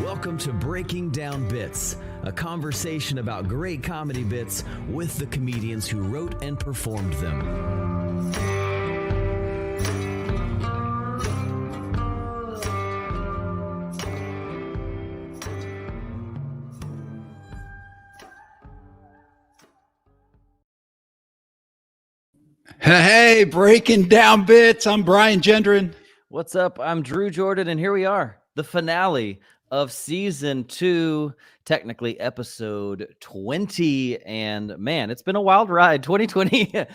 Welcome to Breaking Down Bits, a conversation about great comedy bits with the comedians who wrote and performed them. Hey, Breaking Down Bits. I'm Brian Gendron. What's up? I'm Drew Jordan, and here we are, the finale of season 2, technically episode 20. And man, it's been a wild ride. 2020.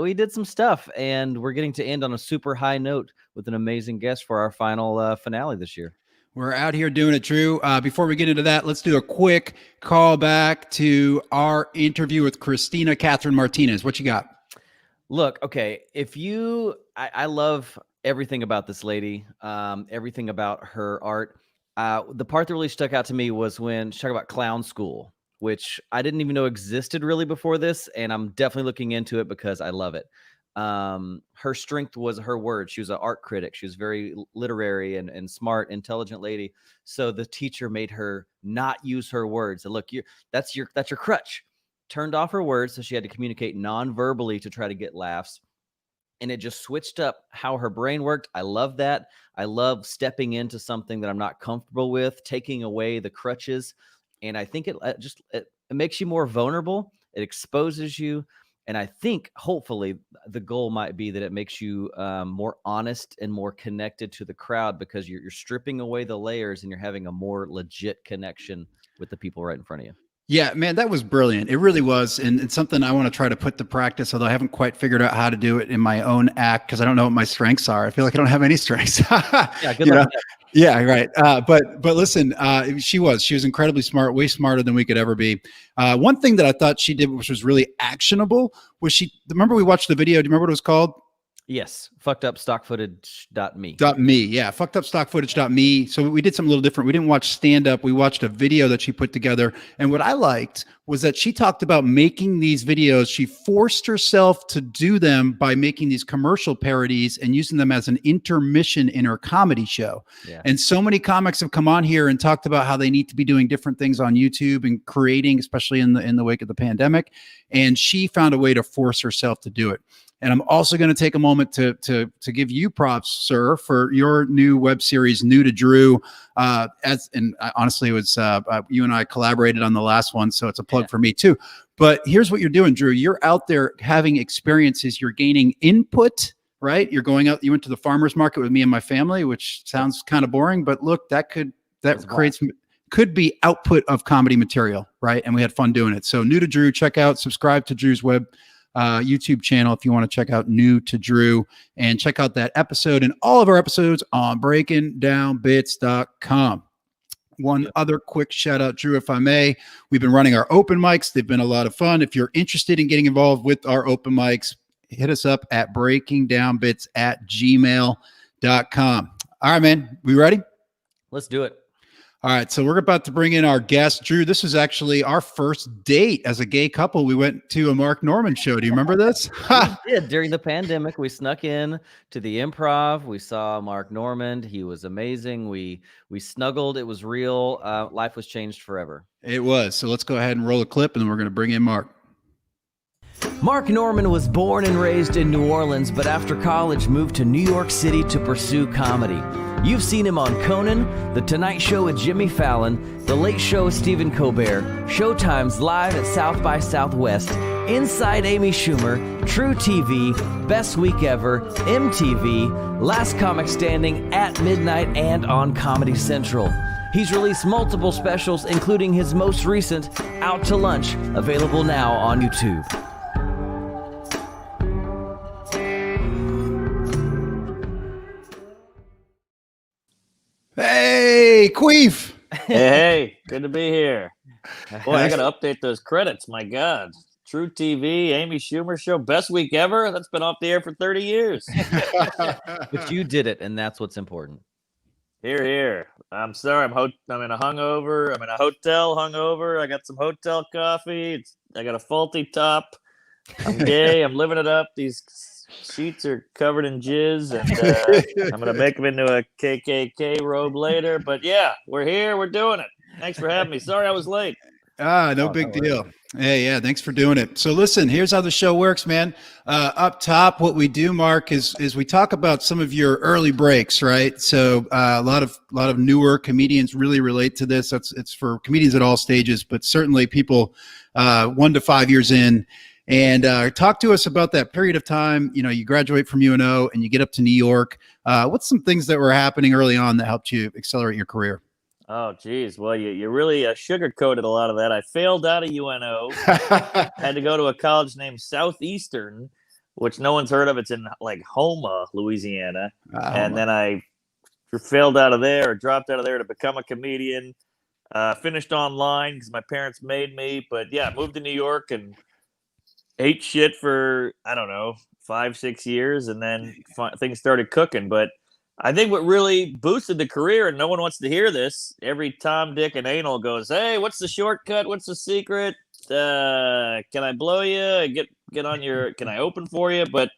We did some stuff, and we're getting to end on a super high note with an amazing guest for our final finale this year. We're out here doing it, Drew. Before we get into that, let's do a quick call back to our interview with Christina Catherine Martinez. What you got? Look, okay, I love everything about this lady, everything about her art. The part that really stuck out to me was when she talked about clown school, which I didn't even know existed really before this, and I'm definitely looking into it because I love it. Her strength was her words. She was an art critic. She was very literary and smart, intelligent lady. So the teacher made her not use her words. And look, that's your crutch. Turned off her words, so she had to communicate non-verbally to try to get laughs. And it just switched up how her brain worked. I love that. I love stepping into something that I'm not comfortable with, taking away the crutches. And I think it makes you more vulnerable. It exposes you. And I think hopefully the goal might be that it makes you more honest and more connected to the crowd, because you're stripping away the layers and you're having a more legit connection with the people right in front of you. Yeah, man, that was brilliant. It really was. And it's something I want to try to put to practice, although I haven't quite figured out how to do it in my own act because I don't know what my strengths are. I feel like I don't have any strengths. Yeah, good luck. Yeah, right. But listen, she was incredibly smart, way smarter than we could ever be. One thing that I thought she did, which was really actionable, was remember we watched the video. Do you remember what it was called? Yes. Fuckedupstockfootage.me. Yeah. Fuckedupstockfootage.me. So we did something a little different. We didn't watch stand up. We watched a video that she put together. And what I liked was that she talked about making these videos. She forced herself to do them by making these commercial parodies and using them as an intermission in her comedy show. Yeah. And so many comics have come on here and talked about how they need to be doing different things on YouTube and creating, especially in the wake of the pandemic. And she found a way to force herself to do it. And I'm also going to take a moment to give you props, sir, for your new web series, New to Drew. Honestly, it was you and I collaborated on the last one, so it's a plug for me too. But here's what you're doing, Drew. You're out there having experiences. You're gaining input, right? You're going out. You went to the farmer's market with me and my family, which sounds kind of boring, but look, that could be output of comedy material, right? And we had fun doing it. So New to Drew, subscribe to Drew's web YouTube channel if you want to check out New to Drew, and check out that episode and all of our episodes on breakingdownbits.com. One other quick shout out, Drew, if I may. We've been running our open mics. They've been a lot of fun. If you're interested in getting involved with our open mics, hit us up at breakingdownbits@gmail.com. All right, man. We ready? Let's do it. All right, so we're about to bring in our guest, Drew. This is actually our first date as a gay couple. We went to a Mark Norman show. Do you remember this? We did. During the pandemic, we snuck in to the Improv. We saw Mark Norman. He was amazing. We snuggled. It was real. Life was changed forever. It was. So let's go ahead and roll a clip, and then we're going to bring in Mark. Mark Norman was born and raised in New Orleans, but after college moved to New York City to pursue comedy. You've seen him on Conan, The Tonight Show with Jimmy Fallon, The Late Show with Stephen Colbert, Showtime's Live at South by Southwest, Inside Amy Schumer, True TV, Best Week Ever, MTV, Last Comic Standing, At Midnight, and on Comedy Central. He's released multiple specials, including his most recent, Out to Lunch, available now on YouTube. Hey, Queef. Hey, good to be here. Boy, I got to update those credits. My God. True TV, Amy Schumer Show, Best Week Ever. That's been off the air for 30 years. But you did it, and that's what's important. Here. I'm sorry. I'm in a hungover. I'm in a hotel hungover. I got some hotel coffee. I got a faulty top. I'm gay. I'm living it up. These sheets are covered in jizz, and I'm gonna make them into a KKK robe later. But yeah, we're here. We're doing it. Thanks for having me. Sorry I was late. No big deal. Hey, yeah, thanks for doing it. So listen, here's how the show works, man. Up top, what we do, Mark, is we talk about some of your early breaks, right? So a lot of newer comedians really relate to this. It's for comedians at all stages, but certainly people 1 to 5 years in. And talk to us about that period of time. You know, you graduate from UNO and you get up to New York. What's some things that were happening early on that helped you accelerate your career? Oh, geez. Well, you really sugarcoated a lot of that. I failed out of UNO. Had to go to a college named Southeastern, which no one's heard of. It's in like Houma, Louisiana. And then I failed out of there, or dropped out of there to become a comedian. Finished online because my parents made me. But yeah, moved to New York and ate shit for, I don't know, 5-6 years. And then things started cooking. But I think what really boosted the career, and no one wants to hear this, every Tom, Dick, and Anal goes, "Hey, what's the shortcut? What's the secret? Can I blow you? Get on your? Can I open for you?" But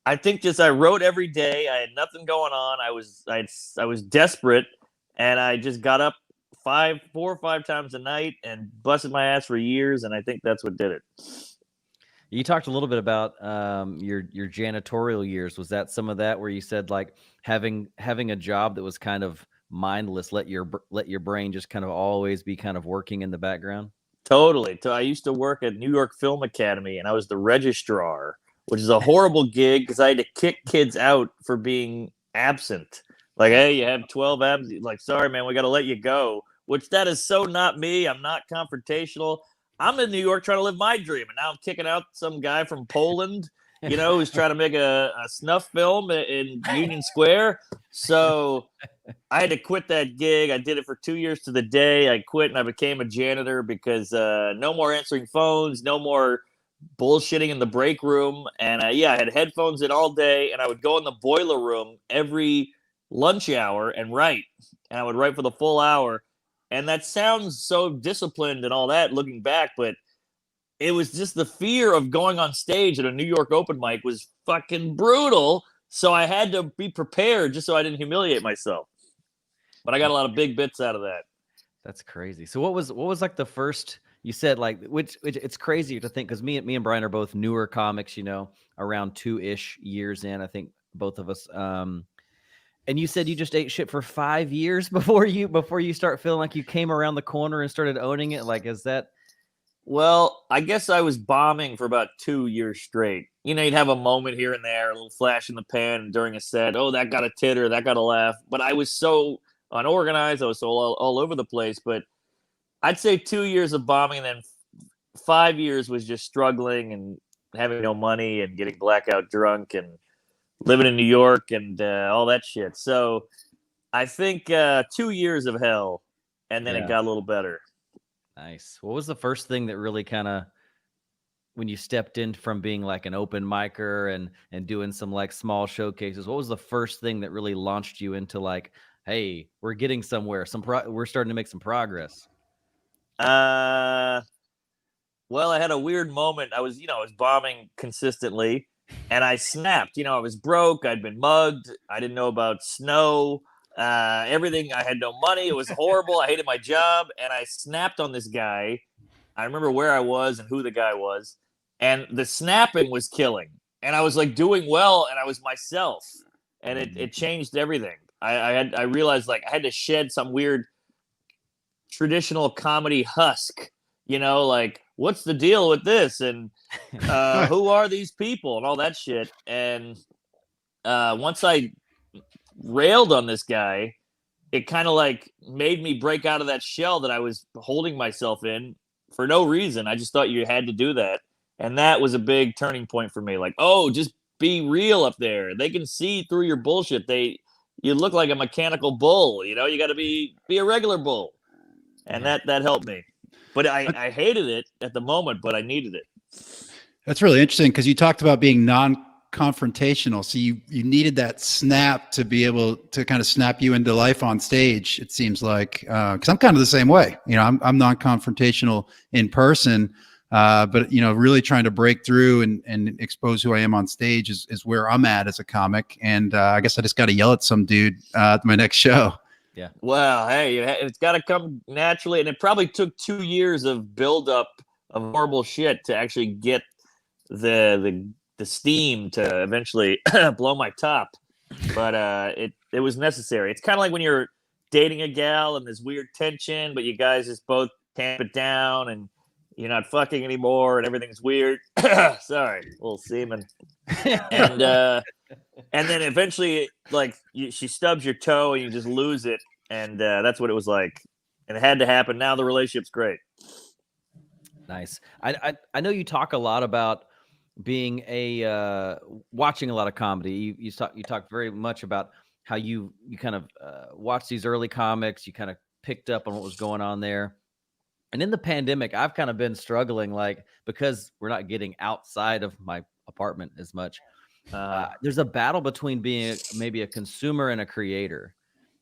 I think just I wrote every day. I had nothing going on. I was desperate, and I just got up 4 or 5 times a night and busted my ass for years. And I think that's what did it. You talked a little bit about your janitorial years. Was that some of that where you said like having a job that was kind of mindless, let your brain just kind of always be kind of working in the background? Totally. I used to work at New York Film Academy, and I was the registrar, which is a horrible gig because I had to kick kids out for being absent. Like, hey, you have 12 absent. Like, sorry, man, we got to let you go. Which that is so not me. I'm not confrontational. I'm in New York trying to live my dream, and now I'm kicking out some guy from Poland, who's trying to make a snuff film in Union Square. So I had to quit that gig. I did it for 2 years to the day. I quit and I became a janitor because no more answering phones, no more bullshitting in the break room. And I had headphones in all day, and I would go in the boiler room every lunch hour and write. And I would write for the full hour. And that sounds so disciplined and all that looking back, but it was just the fear of going on stage at a New York open mic was fucking brutal. So I had to be prepared just so I didn't humiliate myself. But I got a lot of big bits out of that. That's crazy. So what was like the first, you said like, which it's crazy to think, because me and Brian are both newer comics, around 2-ish years in, I think both of us. And you said you just ate shit for 5 years before you start feeling like you came around the corner and started owning it. Like, is that? Well, I guess I was bombing for about 2 years straight. You'd have a moment here and there, a little flash in the pan during a set. Oh, that got a titter, that got a laugh. But I was so unorganized. I was so all over the place. But I'd say 2 years of bombing, and then 5 years was just struggling and having no money and getting blackout drunk and living in New York and all that shit. So I think 2 years of hell, and then it got a little better. Nice. What was the first thing that really kind of, when you stepped in from being like an open micer and doing some like small showcases, what was the first thing that really launched you into like, hey, we're getting somewhere, we're starting to make some progress? Well, I had a weird moment. I was bombing consistently. And I snapped. I was broke. I'd been mugged. I didn't know about snow. Everything. I had no money. It was horrible. I hated my job. And I snapped on this guy. I remember where I was and who the guy was. And the snapping was killing. And I was like doing well. And I was myself. And it changed everything. I realized like I had to shed some weird traditional comedy husk. Like, what's the deal with this? And who are these people and all that shit. And once I railed on this guy, it kind of like made me break out of that shell that I was holding myself in for no reason. I just thought you had to do that. And that was a big turning point for me. Like, oh, just be real up there. They can see through your bullshit. You look like a mechanical bull. You got to be a regular bull. And that helped me. But I hated it at the moment, but I needed it. That's really interesting because you talked about being non-confrontational. So you needed that snap to be able to kind of snap you into life on stage, it seems like. Because I'm kind of the same way. I'm non-confrontational in person. But really trying to break through and expose who I am on stage is where I'm at as a comic. And I guess I just got to yell at some dude at my next show. Yeah. Well, hey, it's got to come naturally, and it probably took 2 years of buildup of horrible shit to actually get the steam to eventually blow my top. But it was necessary. It's kind of like when you're dating a gal and there's weird tension, but you guys just both tamp it down and you're not fucking anymore and everything's weird. Sorry, a little semen. And then eventually, like, she stubs your toe and you just lose it. And that's what it was like. And it had to happen. Now the relationship's great. Nice. I know you talk a lot about being watching a lot of comedy. You talk very much about how you kind of watched these early comics. You kind of picked up on what was going on there. And in the pandemic, I've kind of been struggling, like, because we're not getting outside of my apartment as much. There's a battle between being maybe a consumer and a creator.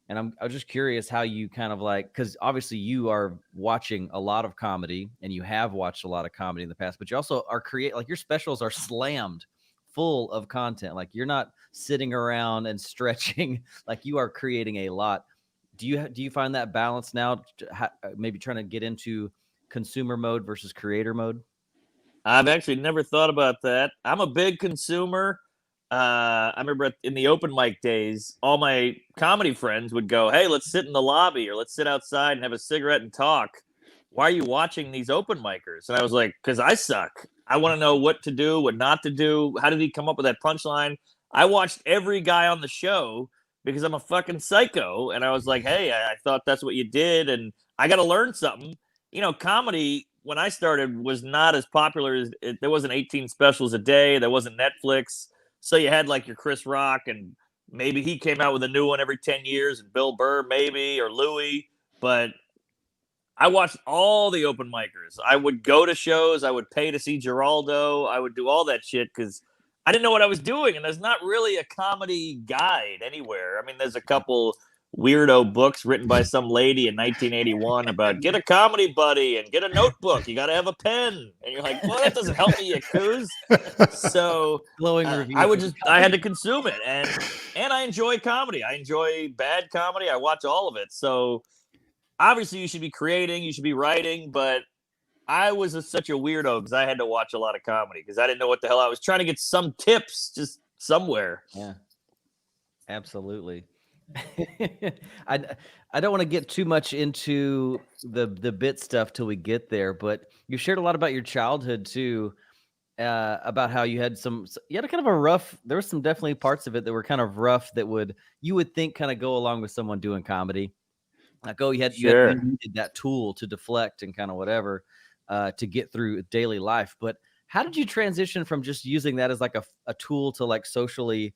And I'm just curious how you kind of like, because obviously you are watching a lot of comedy and you have watched a lot of comedy in the past, but you also are like your specials are slammed full of content. Like you're not sitting around and stretching, like you are creating a lot. Do you find that balance now, maybe trying to get into consumer mode versus creator mode? I've actually never thought about that. I'm a big consumer. I remember in the open mic days, all my comedy friends would go, "Hey, let's sit in the lobby or let's sit outside and have a cigarette and talk. Why are you watching these open micers?" And I was like, "Because I suck. I want to know what to do, what not to do. How did he come up with that punchline?" I watched every guy on the show because I'm a fucking psycho. And I was like, "Hey, I thought that's what you did. And I got to learn something." Comedy, when I started, was not as popular as there wasn't 18 specials a day. There wasn't Netflix. So you had like your Chris Rock, and maybe he came out with a new one every 10 years, and Bill Burr maybe, or Louis. But I watched all the open micers. I would go to shows. I would pay to see Geraldo. I would do all that shit because I didn't know what I was doing. And there's not really a comedy guide anywhere. I mean, there's a couple weirdo books written by some lady in 1981 about get a comedy buddy and get a notebook. You got to have a pen. And you're like, well, that doesn't help me, you coos. So Glowing review. I had to consume it. And I enjoy comedy. I enjoy bad comedy. I watch all of it. So obviously you should be creating, you should be writing, but I was such a weirdo because I had to watch a lot of comedy because I didn't know what the hell I was trying to get some tips just somewhere. Yeah, absolutely. I don't want to get too much into the bit stuff till we get there, but you shared a lot about your childhood too, about how you had a kind of a rough. There were some definitely parts of it that were kind of rough that you would think kind of go along with someone doing comedy. Like, oh, you needed that tool to deflect and kind of whatever to get through daily life. But how did you transition from just using that as like a tool to like socially,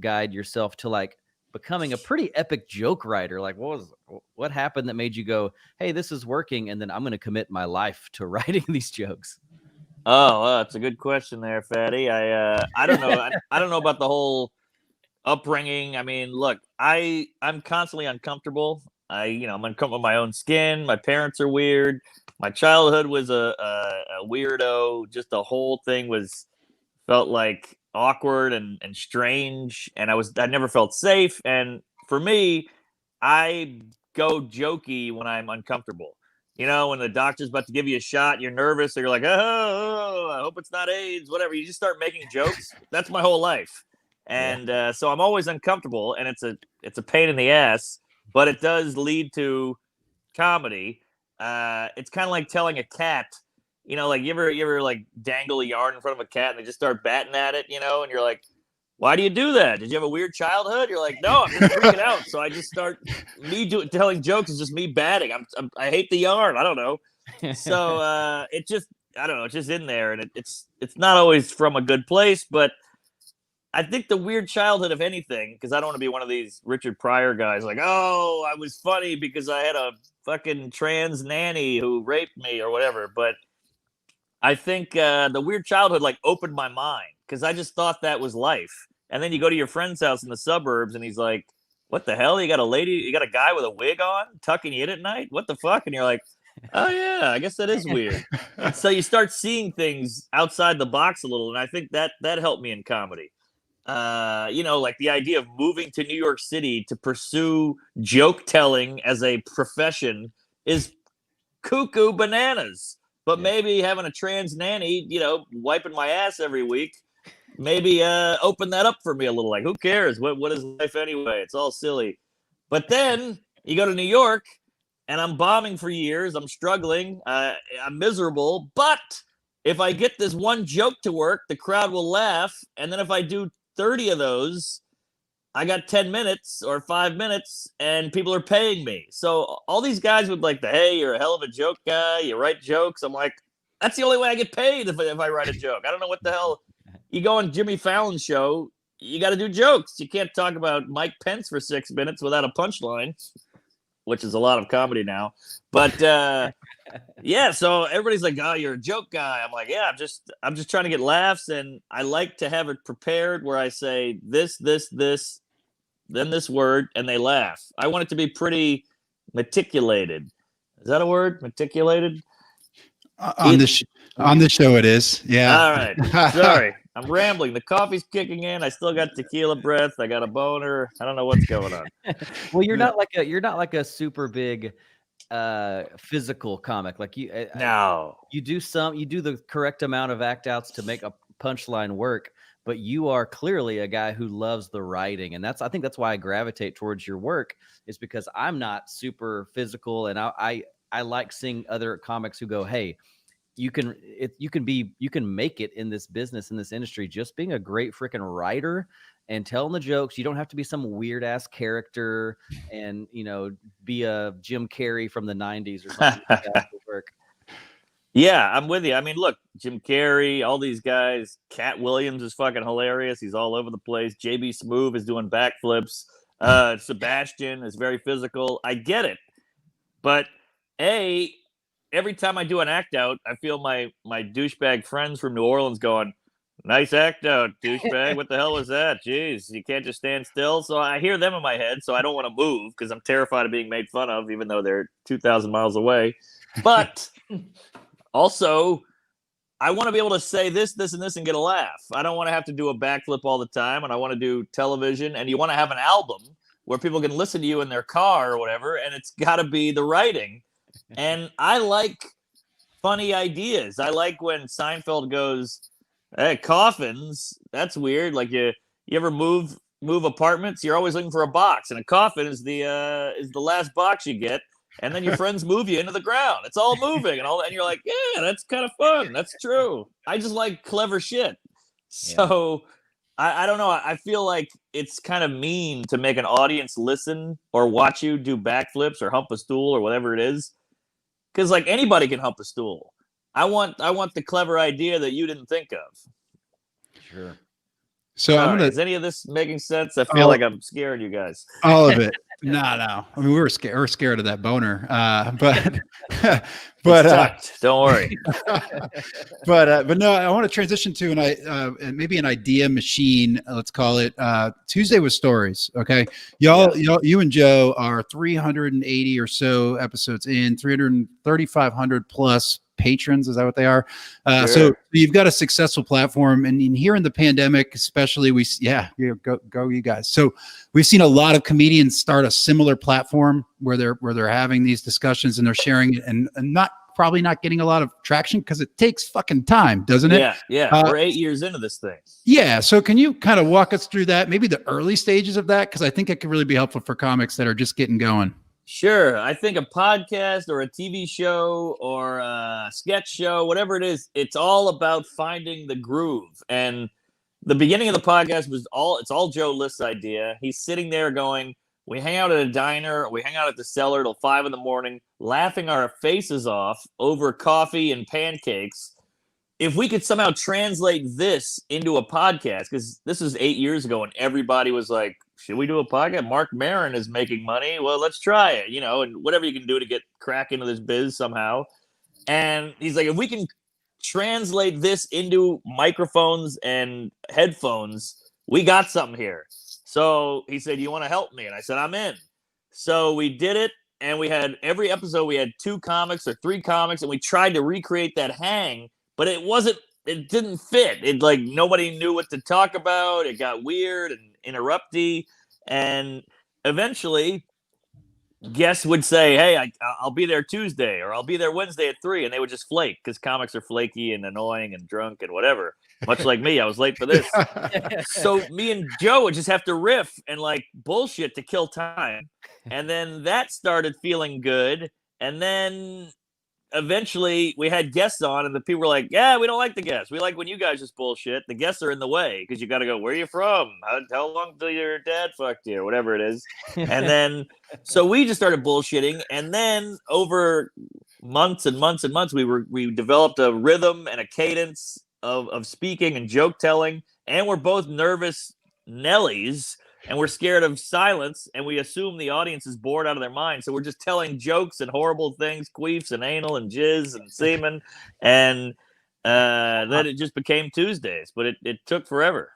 guide yourself to like becoming a pretty epic joke writer? Like what happened that made you go, hey, this is working, and then I'm going to commit my life to writing these jokes? Oh, that's a good question there, Fatty. I don't know. I don't know about the whole upbringing. I mean, look, I'm constantly uncomfortable. I'm uncomfortable with my own skin. My parents are weird. My childhood was a weirdo. Just the whole thing felt like awkward and strange, and I never felt safe. And for me, I go jokey when I'm uncomfortable. When the doctor's about to give you a shot, you're nervous, so you're like, oh, I hope it's not AIDS, whatever. You just start making jokes. That's my whole life. And so I'm always uncomfortable, and it's a pain in the ass, but it does lead to comedy. It's kind of like telling a cat, like you ever like dangle a yarn in front of a cat and they just start batting at it, and you're like, why do you do that? Did you have a weird childhood? You're like, no, I'm just freaking out. So I just start telling jokes is just me batting. I hate the yarn. I don't know. So I don't know. It's just in there, and it's not always from a good place, but I think the weird childhood, if anything, because I don't want to be one of these Richard Pryor guys like, oh, I was funny because I had a fucking trans nanny who raped me or whatever. But I think the weird childhood like opened my mind because I just thought that was life. And then you go to your friend's house in the suburbs and he's like, what the hell? You got a guy with a wig on tucking you in at night? What the fuck? And you're like, Oh yeah, I guess that is weird. And so you start seeing things outside the box a little, and I think that helped me in comedy. Like the idea of moving to New York City to pursue joke telling as a profession is cuckoo bananas. But maybe having a trans nanny, wiping my ass every week, maybe open that up for me a little. Like, who cares? What is life anyway? It's all silly. But then you go to New York, and I'm bombing for years. I'm struggling. I'm miserable. But if I get this one joke to work, the crowd will laugh. And then if I do 30 of those, I got 10 minutes or 5 minutes, and people are paying me. So all these guys with like hey, you're a hell of a joke guy. You write jokes. I'm like, that's the only way I get paid if I write a joke. I don't know what the hell. You go on Jimmy Fallon's show, you got to do jokes. You can't talk about Mike Pence for 6 minutes without a punchline, which is a lot of comedy now. But yeah, so everybody's like, oh, you're a joke guy. I'm like, yeah, I'm just trying to get laughs, and I like to have it prepared where I say this, then this word, and they laugh. I want it to be pretty meticulated. Is that a word? Meticulated? On this show it is. Yeah. All right. Sorry. I'm rambling. The coffee's kicking in. I still got tequila breath. I got a boner. I don't know what's going on. Well, you're not like a super big physical comic. Like you you do the correct amount of act outs to make a punchline work, but you are clearly a guy who loves the writing. And I think that's why I gravitate towards your work, is because I'm not super physical, and I like seeing other comics who go, hey, you can make it in this business, in this industry, just being a great freaking writer and telling the jokes. You don't have to be some weird ass character and, be a Jim Carrey from the 90s or something like that to work. Yeah, I'm with you. I mean, look, Jim Carrey, all these guys. Cat Williams is fucking hilarious. He's all over the place. JB Smoove is doing backflips. Sebastian is very physical. I get it. But every time I do an act out, I feel my douchebag friends from New Orleans going, nice act out, douchebag. What the hell was that? Jeez, you can't just stand still. So I hear them in my head, so I don't want to move because I'm terrified of being made fun of, even though they're 2,000 miles away. But also, I want to be able to say this, and this and get a laugh. I don't want to have to do a backflip all the time, and I want to do television, and you want to have an album where people can listen to you in their car or whatever, and it's got to be the writing. And I like funny ideas. I like when Seinfeld goes, hey, coffins, that's weird. Like you ever move apartments? You're always looking for a box, and a coffin is the last box you get. And then your friends move you into the ground. It's all moving and you're like, yeah, that's kind of fun. That's true. I just like clever shit. So I don't know. I feel like it's kind of mean to make an audience listen or watch you do backflips or hump a stool or whatever it is. Because like anybody can hump a stool. I want the clever idea that you didn't think of. Sure. So is any of this making sense? I feel like I'm scaring you guys. All of it. No. I mean, we were scared. We're scared of that boner. But don't worry. but no, I want to transition to maybe an idea machine. Let's call it Tuesday with Stories. Okay, y'all, you and Joe are 380 or so episodes in, 3,500 plus patrons. Is that what they are? Sure. So you've got a successful platform, and here in the pandemic, especially, go you guys. So we've seen a lot of comedians start a similar platform where they're having these discussions and they're sharing it, and probably not getting a lot of traction because it takes fucking time, doesn't it? Yeah. We're 8 years into this thing. Yeah. So can you kind of walk us through that, maybe the early stages of that? Because I think it could really be helpful for comics that are just getting going. Sure. I think a podcast or a TV show or a sketch show, whatever it is, it's all about finding the groove. And the beginning of the podcast it's all Joe List's idea. He's sitting there going, we hang out at a diner, we hang out at the cellar till 5 a.m, laughing our faces off over coffee and pancakes. If we could somehow translate this into a podcast, because this was 8 years ago and everybody was like, should we do a podcast? Mark Maron is making money. Well, let's try it, and whatever you can do to get crack into this biz somehow. And he's like, if we can translate this into microphones and headphones, we got something here. So he said, you want to help me? And I said, I'm in. So we did it. and we had every episode we had 2 comics or 3 comics, and we tried to recreate that hang, but it didn't fit. It like nobody knew what to talk about. It got weird and interrupty, and eventually guests would say, hey, I'll be there Tuesday, or I'll be there Wednesday at 3, and they would just flake, because comics are flaky and annoying and drunk and whatever. Much like me, I was late for this. So me and Joe would just have to riff and like bullshit to kill time. And then that started feeling good. And then eventually we had guests on, and the people were like, yeah, we don't like the guests. We like when you guys just bullshit. The guests are in the way, because you got to go, where are you from? How long till your dad fucked you, or whatever it is. And then, so we just started bullshitting. And then over months and months and months, we developed a rhythm and a cadence of speaking and joke telling. And we're both nervous Nellies, and we're scared of silence, and we assume the audience is bored out of their mind. So we're just telling jokes and horrible things, queefs and anal and jizz and semen. And then it just became Tuesdays, but it took forever.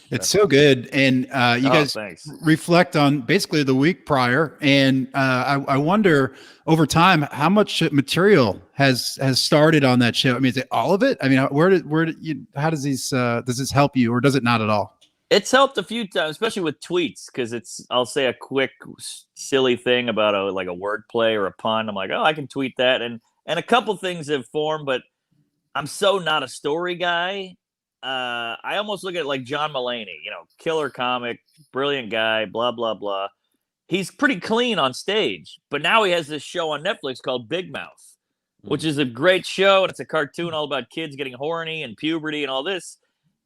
It's so good. And you guys thanks. reflect on basically the week prior. And I wonder over time, how much material has started on that show? I mean, is it all of it? I mean, how does this help you, or does it not at all? It's helped a few times, especially with tweets, because I'll say a quick silly thing about a wordplay or a pun. I'm like, oh, I can tweet that. And a couple things have formed, but I'm so not a story guy. I almost look at it like John Mulaney, killer comic, brilliant guy, blah, blah, blah. He's pretty clean on stage, but now he has this show on Netflix called Big Mouth, which is a great show. And it's a cartoon all about kids getting horny and puberty and all this.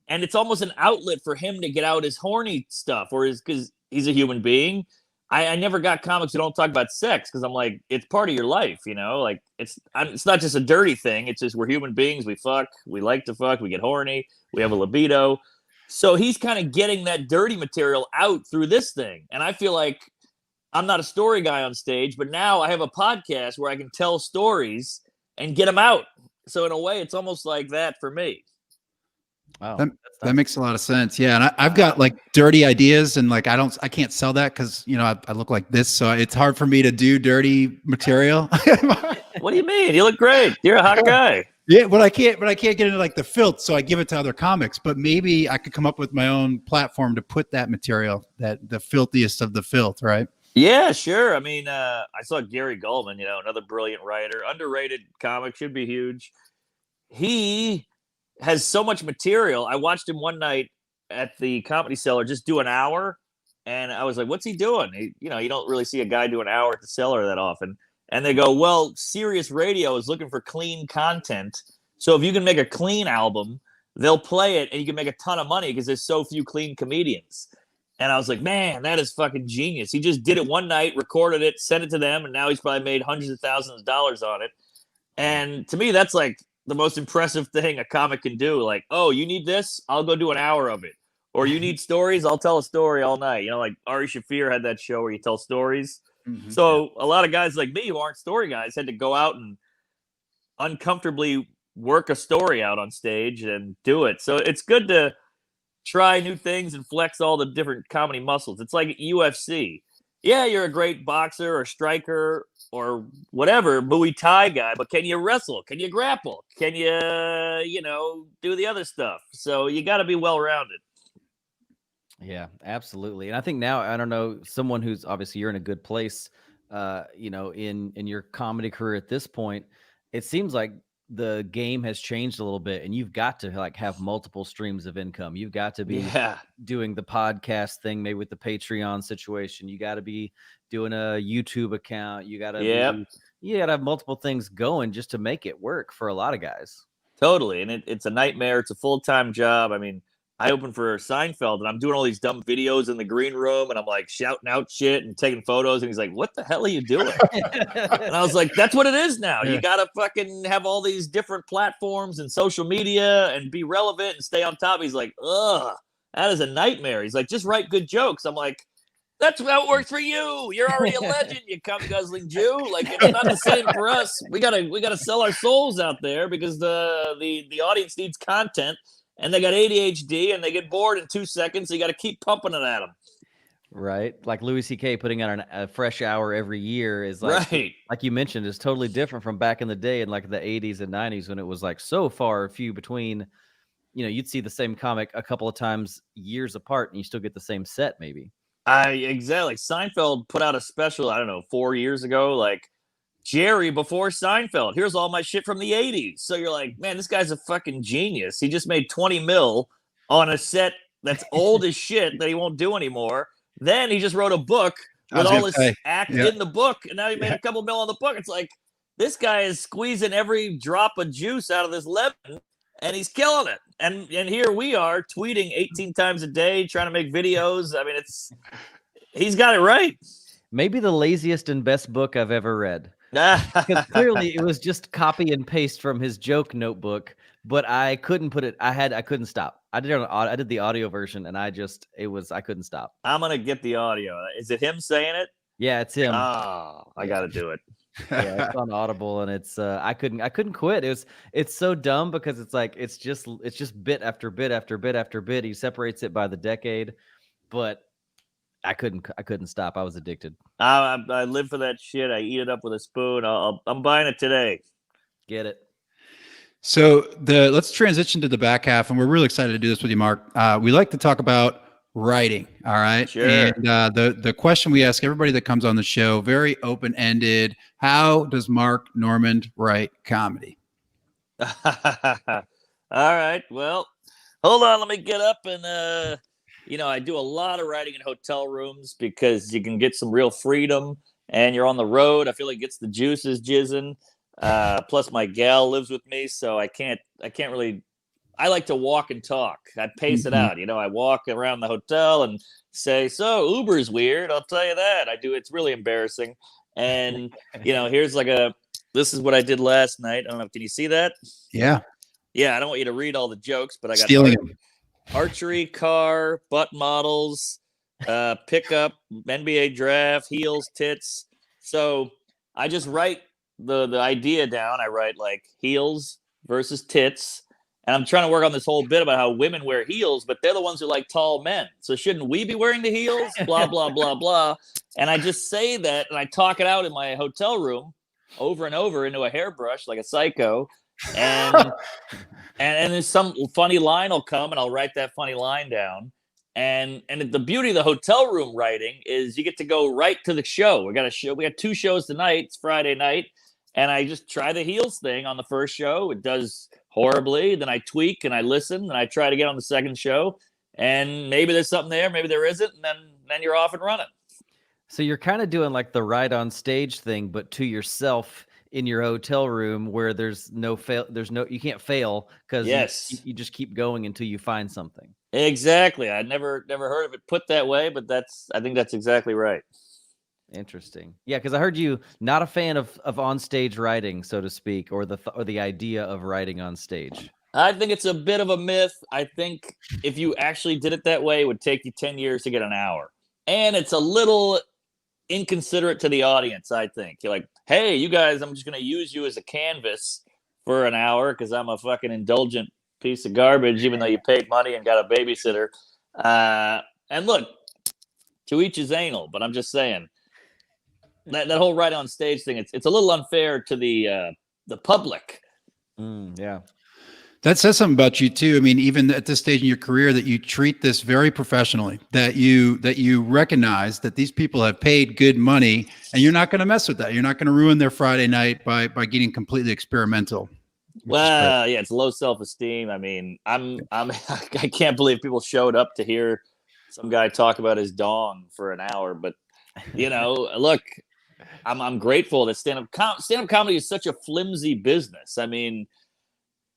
And it's almost an outlet for him to get out his horny stuff, because he's a human being. I never got comics who don't talk about sex, because I'm like, it's part of your life, like it's not just a dirty thing. It's just, we're human beings. We fuck, we like to fuck, we get horny, we have a libido. So he's kind of getting that dirty material out through this thing. And I feel like I'm not a story guy on stage, but now I have a podcast where I can tell stories and get them out. So in a way, it's almost like that for me. Wow, that makes a lot of sense. Yeah, and I've got like dirty ideas, and like I can't sell that because I look like this, so it's hard for me to do dirty material. What do you mean? You look great. You're a hot guy. Yeah, but I can't get into like the filth, so I give it to other comics. But maybe I could come up with my own platform to put that material, that the filthiest of the filth, right? Yeah, sure. I mean, I saw Gary Gulman, another brilliant writer, underrated comic, should be huge. He has so much material. I watched him one night at the Comedy Cellar just do an hour, and I was like, what's he doing? You don't really see a guy do an hour at the Cellar that often. And they go, well, Sirius Radio is looking for clean content. So if you can make a clean album, they'll play it, and you can make a ton of money because there's so few clean comedians. And I was like, man, that is fucking genius. He just did it one night, recorded it, sent it to them, and now he's probably made hundreds of thousands of dollars on it. And to me, that's like the most impressive thing a comic can do. Like, oh, you need this? I'll go do an hour of it. Or you need stories? I'll tell a story all night. Like Ari Shaffir had that show where you tell stories. Mm-hmm. So a lot of guys like me who aren't story guys had to go out and uncomfortably work a story out on stage and do it. So it's good to try new things and flex all the different comedy muscles. It's like UFC. Yeah, you're a great boxer or striker or whatever, Muay Thai guy, but can you wrestle? Can you grapple? Can you, do the other stuff? So you got to be well-rounded. Yeah, absolutely. And I think now, I don't know, someone who's obviously you're in a good place, in your comedy career at this point, it seems like the game has changed a little bit, and you've got to like have multiple streams of income. You've got to be doing the podcast thing, maybe with the Patreon situation. You got to be doing a YouTube account. You got to have multiple things going just to make it work for a lot of guys. Totally. And it's a nightmare. It's a full-time job. I mean, I opened for Seinfeld, and I'm doing all these dumb videos in the green room, and I'm like shouting out shit and taking photos. And he's like, what the hell are you doing? And I was like, that's what it is now. You got to fucking have all these different platforms and social media and be relevant and stay on top. He's like, ugh, that is a nightmare. He's like, just write good jokes. I'm like, that's how it works for you. You're already a legend, you cum guzzling Jew. Like, it's not the same for us. We gotta sell our souls out there because the audience needs content. And they got ADHD, and they get bored in 2 seconds. So you got to keep pumping it at them. Right? Like Louis C.K. putting out a fresh hour every year is Right. like you mentioned, is totally different from back in the day in like the 80s and 90s when it was like so far few between. You'd see the same comic a couple of times years apart and you still get the same set maybe. Exactly. Seinfeld put out a special, I don't know, 4 years ago, like Jerry before Seinfeld. Here's all my shit from the 80s. So you're like, man, this guy's a fucking genius. He just made 20 mil on a set that's old as shit that he won't do anymore. Then he just wrote a book with all his act in the book, and now he made a couple mil on the book. It's like, this guy is squeezing every drop of juice out of this lemon, and he's killing it. And here we are tweeting 18 times a day, trying to make videos. I mean, he's got it right. Maybe the laziest and best book I've ever read. Because clearly it was just copy and paste from his joke notebook, but I couldn't put it. I couldn't stop. I did the audio version, and I couldn't stop. I'm gonna get the audio. Is it him saying it? Yeah, it's him. Oh, I gotta do it. Yeah, it's on Audible, and it's I couldn't quit. It's so dumb because it's like it's just bit after bit after bit after bit. He separates it by the decade, but I couldn't stop. I was addicted. I live for that shit. I eat it up with a spoon. I'm buying it today. Get it. So let's transition to the back half, and we're really excited to do this with you, Mark. We like to talk about writing. All right. Sure. And the question we ask everybody that comes on the show, very open-ended. How does Mark Normand write comedy? All right. Well, hold on. Let me get up and I do a lot of writing in hotel rooms because you can get some real freedom, and you're on the road. I feel like it gets the juices jizzing. Plus my gal lives with me, so I can't really. I like to walk and talk. I pace it out. I walk around the hotel and say, "So Uber's weird." I'll tell you that. I do. It's really embarrassing. And here's this is what I did last night. I don't know. Can you see that? Yeah. Yeah. I don't want you to read all the jokes, but I got stealing archery, car, butt models, pickup, NBA draft, heels, tits. So I just write the idea down. I write like heels versus tits. And I'm trying to work on this whole bit about how women wear heels, but they're the ones who like tall men. So shouldn't we be wearing the heels? Blah, blah, blah, blah. And I just say that, and I talk it out in my hotel room over and over into a hairbrush like a psycho. And and then some funny line will come, and I'll write that funny line down. And the beauty of the hotel room writing is you get to go right to the show. We got two shows tonight. It's Friday night. And I just try the heels thing on the first show. It does horribly. Then I tweak and I listen and I try to get on the second show. And maybe there's something there, maybe there isn't. And then you're off and running. So you're kind of doing like the write on stage thing, but to yourself in your hotel room where there's no fail. You can't fail because you just keep going until you find something. Exactly. I never heard of it put that way, but I think that's exactly right. Interesting. Yeah, because I heard you not a fan of on-stage writing, so to speak, or the idea of writing on stage. I think it's a bit of a myth. I think if you actually did it that way, it would take you 10 years to get an hour. And it's a little inconsiderate to the audience, I think. You're like, hey, you guys, I'm just going to use you as a canvas for an hour because I'm a fucking indulgent piece of garbage, even though you paid money and got a babysitter. And look, to each his anal, but I'm just saying, that whole write on stage thing, it's a little unfair to the public. Yeah. That says something about you too. I mean, even at this stage in your career, that you treat this very professionally, that you recognize that these people have paid good money, and you're not going to mess with that. You're not going to ruin their Friday night by getting completely experimental. Well, yeah, it's low self-esteem. I mean, I can't believe people showed up to hear some guy talk about his dong for an hour, but look, I'm grateful that stand-up comedy is such a flimsy business. I mean,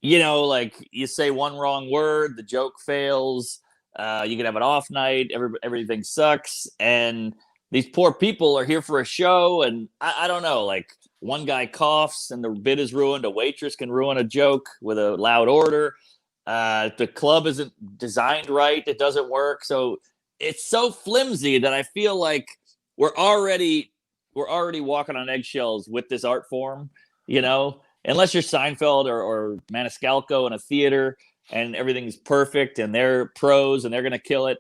like you say one wrong word, the joke fails. You can have an off night. Everything sucks. And these poor people are here for a show. And I don't know, like one guy coughs and the bit is ruined. A waitress can ruin a joke with a loud order. The club isn't designed right. It doesn't work. So it's so flimsy that I feel like we're already walking on eggshells with this art form, unless you're Seinfeld or Maniscalco in a theater and everything's perfect and they're pros and they're going to kill it.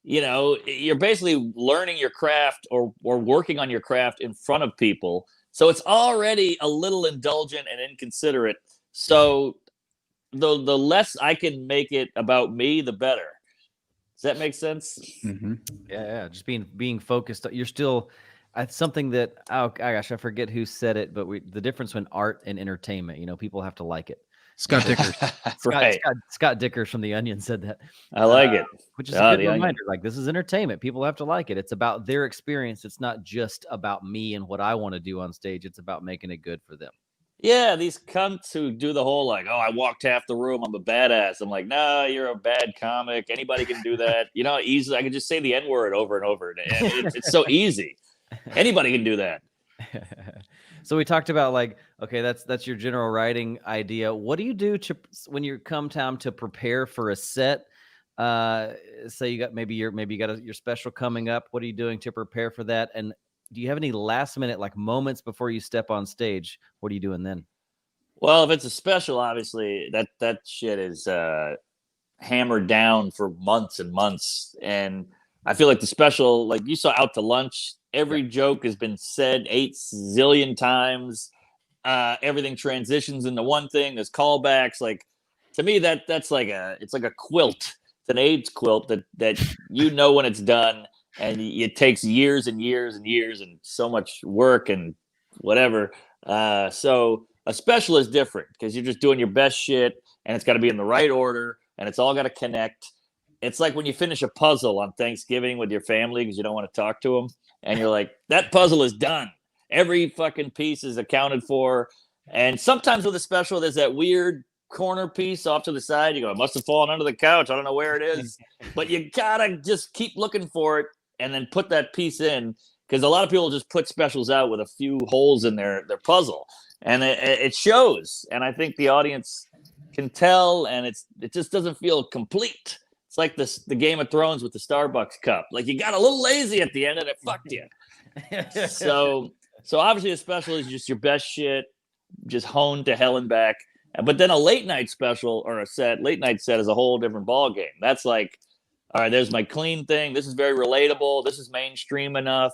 you're basically learning your craft or working on your craft in front of people. So it's already a little indulgent and inconsiderate. So the less I can make it about me, the better. Does that make sense? Mm-hmm. Yeah. Just being focused. You're still something that, oh gosh, I forget who said it, but the difference between art and entertainment, people have to like it. Scott Dickers. Right. Scott Dickers from The Onion said that. I like it. Which is a good The reminder. Onion. Like, this is entertainment. People have to like it. It's about their experience. It's not just about me and what I want to do on stage. It's about making it good for them. Yeah, these cunts who do the whole like, oh, I walked half the room, I'm a badass. I'm like, nah, you're a bad comic. Anybody can do that. Easily I can just say the N-word over and over. And it's so easy. Anybody can do that. So we talked about, like, okay, that's your general writing idea. What do you do when you come time to prepare for a set? Say you got maybe you got your special coming up. What are you doing to prepare for that? And do you have any last minute like moments before you step on stage? What are you doing then? Well, if it's a special, obviously that shit is hammered down for months and months. And I feel like the special, like you saw Out to Lunch, every joke has been said 8 zillion times. Everything transitions into one thing. There's callbacks. Like, to me, that's like it's like a quilt. It's an AIDS quilt that when it's done, and it takes years and years and years and so much work and whatever. So a special is different because you're just doing your best shit, and it's got to be in the right order, and it's all got to connect. It's like when you finish a puzzle on Thanksgiving with your family because you don't want to talk to them, and you're like, that puzzle is done. Every fucking piece is accounted for. And sometimes with a special, there's that weird corner piece off to the side. You go, it must have fallen under the couch. I don't know where it is. But you gotta just keep looking for it and then put that piece in, because a lot of people just put specials out with a few holes in their puzzle, and it shows. And I think the audience can tell, and it just doesn't feel complete. It's like the Game of Thrones with the Starbucks cup. Like, you got a little lazy at the end and it fucked you. So obviously a special is just your best shit, just honed to hell and back. But then a late night special or late night set is a whole different ball game. That's like, all right, there's my clean thing. This is very relatable. This is mainstream enough.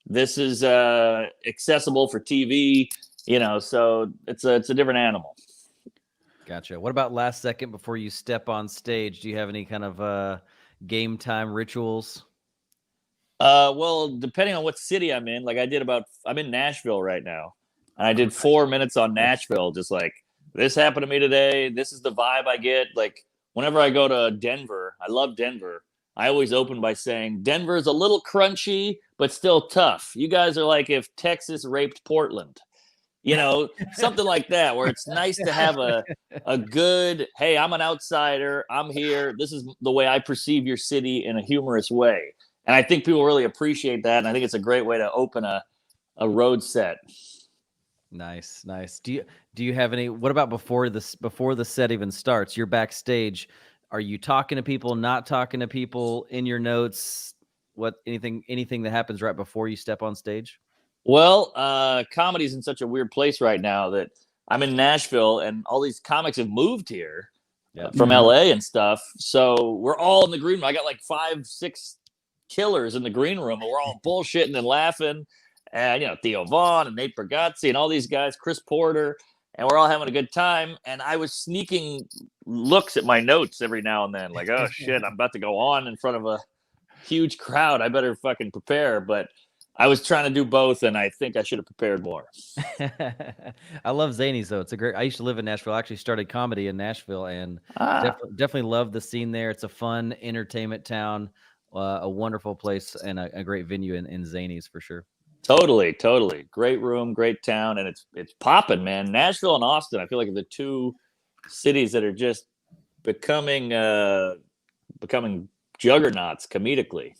This is accessible for TV, so it's a different animal. Gotcha. What about last second before you step on stage? Do you have any kind of game time rituals? Well, depending on what city I'm in, like I'm in Nashville right now, and I did 4 minutes on Nashville. Just like, this happened to me today. This is the vibe I get. Like, whenever I go to Denver, I love Denver. I always open by saying, Denver is a little crunchy, but still tough. You guys are like if Texas raped Portland, something like that, where it's nice to have a good, hey, I'm an outsider. I'm here. This is the way I perceive your city in a humorous way. And I think people really appreciate that. And I think it's a great way to open a road set. Nice. Do you have any, what about before the set even starts? You're backstage. Are you talking to people, not talking to people, in your notes? Anything that happens right before you step on stage? Well, comedy's in such a weird place right now that I'm in Nashville and all these comics have moved here from LA and stuff. So we're all in the green room. I got like 5-6 killers in the green room, and we're all bullshitting and laughing. And, Theo Vaughn and Nate Bargatze and all these guys, Chris Porter, and we're all having a good time. And I was sneaking looks at my notes every now and then, like, oh shit, I'm about to go on in front of a huge crowd. I better fucking prepare. But I was trying to do both, and I think I should have prepared more. I love Zanies, though. I used to live in Nashville. I actually started comedy in Nashville, and definitely love the scene there. It's a fun entertainment town, a wonderful place, and a great venue in Zanies for sure. Totally. Great room, great town, and it's popping, man. Nashville and Austin, I feel like, are the two cities that are just becoming juggernauts comedically.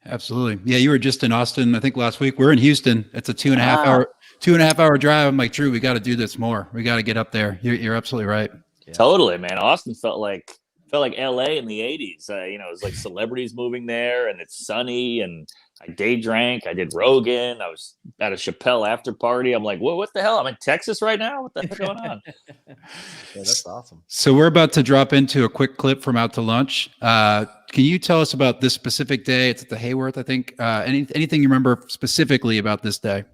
Absolutely. Yeah, you were just in Austin, I think, last week. We're in Houston. It's a 2.5 hour drive. I'm like, Drew, we got to do this more. We got to get up there. You're absolutely right. Yeah. Totally, man. Austin felt like felt like LA in the 80s. It was like celebrities moving there, and it's sunny, and I day drank. I did Rogan. I was at a Chappelle after party. I'm like, what the hell? I'm in Texas right now? What the hell's going on? Yeah, that's awesome. So we're about to drop into a quick clip from Out to Lunch. Can you tell us about this specific day? It's at the Hayworth, I think. Anything you remember specifically about this day?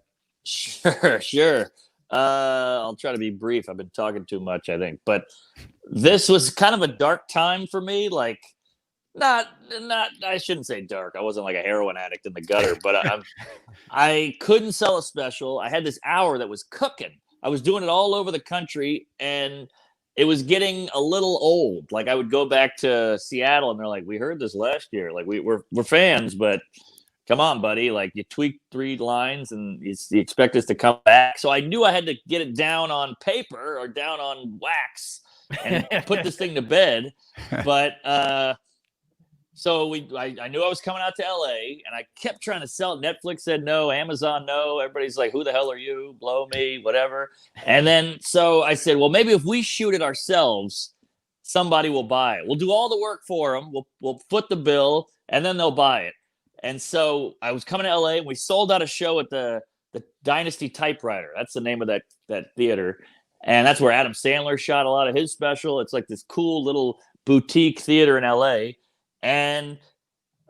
Sure. I'll try to be brief. I've been talking too much, I think. But this was kind of a dark time for me. Like, not. I shouldn't say dark. I wasn't like a heroin addict in the gutter, but I couldn't sell a special. I had this hour that was cooking. I was doing it all over the country, and it was getting a little old. Like, I would go back to Seattle, and they're like, "We heard this last year. Like, we're fans, but come on, buddy. Like, you tweaked 3 lines, and you expect us to come back." So I knew I had to get it down on paper or down on wax and put this thing to bed. But so I knew I was coming out to LA, and I kept trying to sell it. Netflix said no, Amazon no. Everybody's like, "Who the hell are you? Blow me, whatever." And then so I said, well, maybe if we shoot it ourselves, somebody will buy it. We'll do all the work for them. We'll foot the bill, and then they'll buy it. And so I was coming to LA, and we sold out a show at the Dynasty Typewriter. That's the name of that theater. And that's where Adam Sandler shot a lot of his special. It's like this cool little boutique theater in LA. And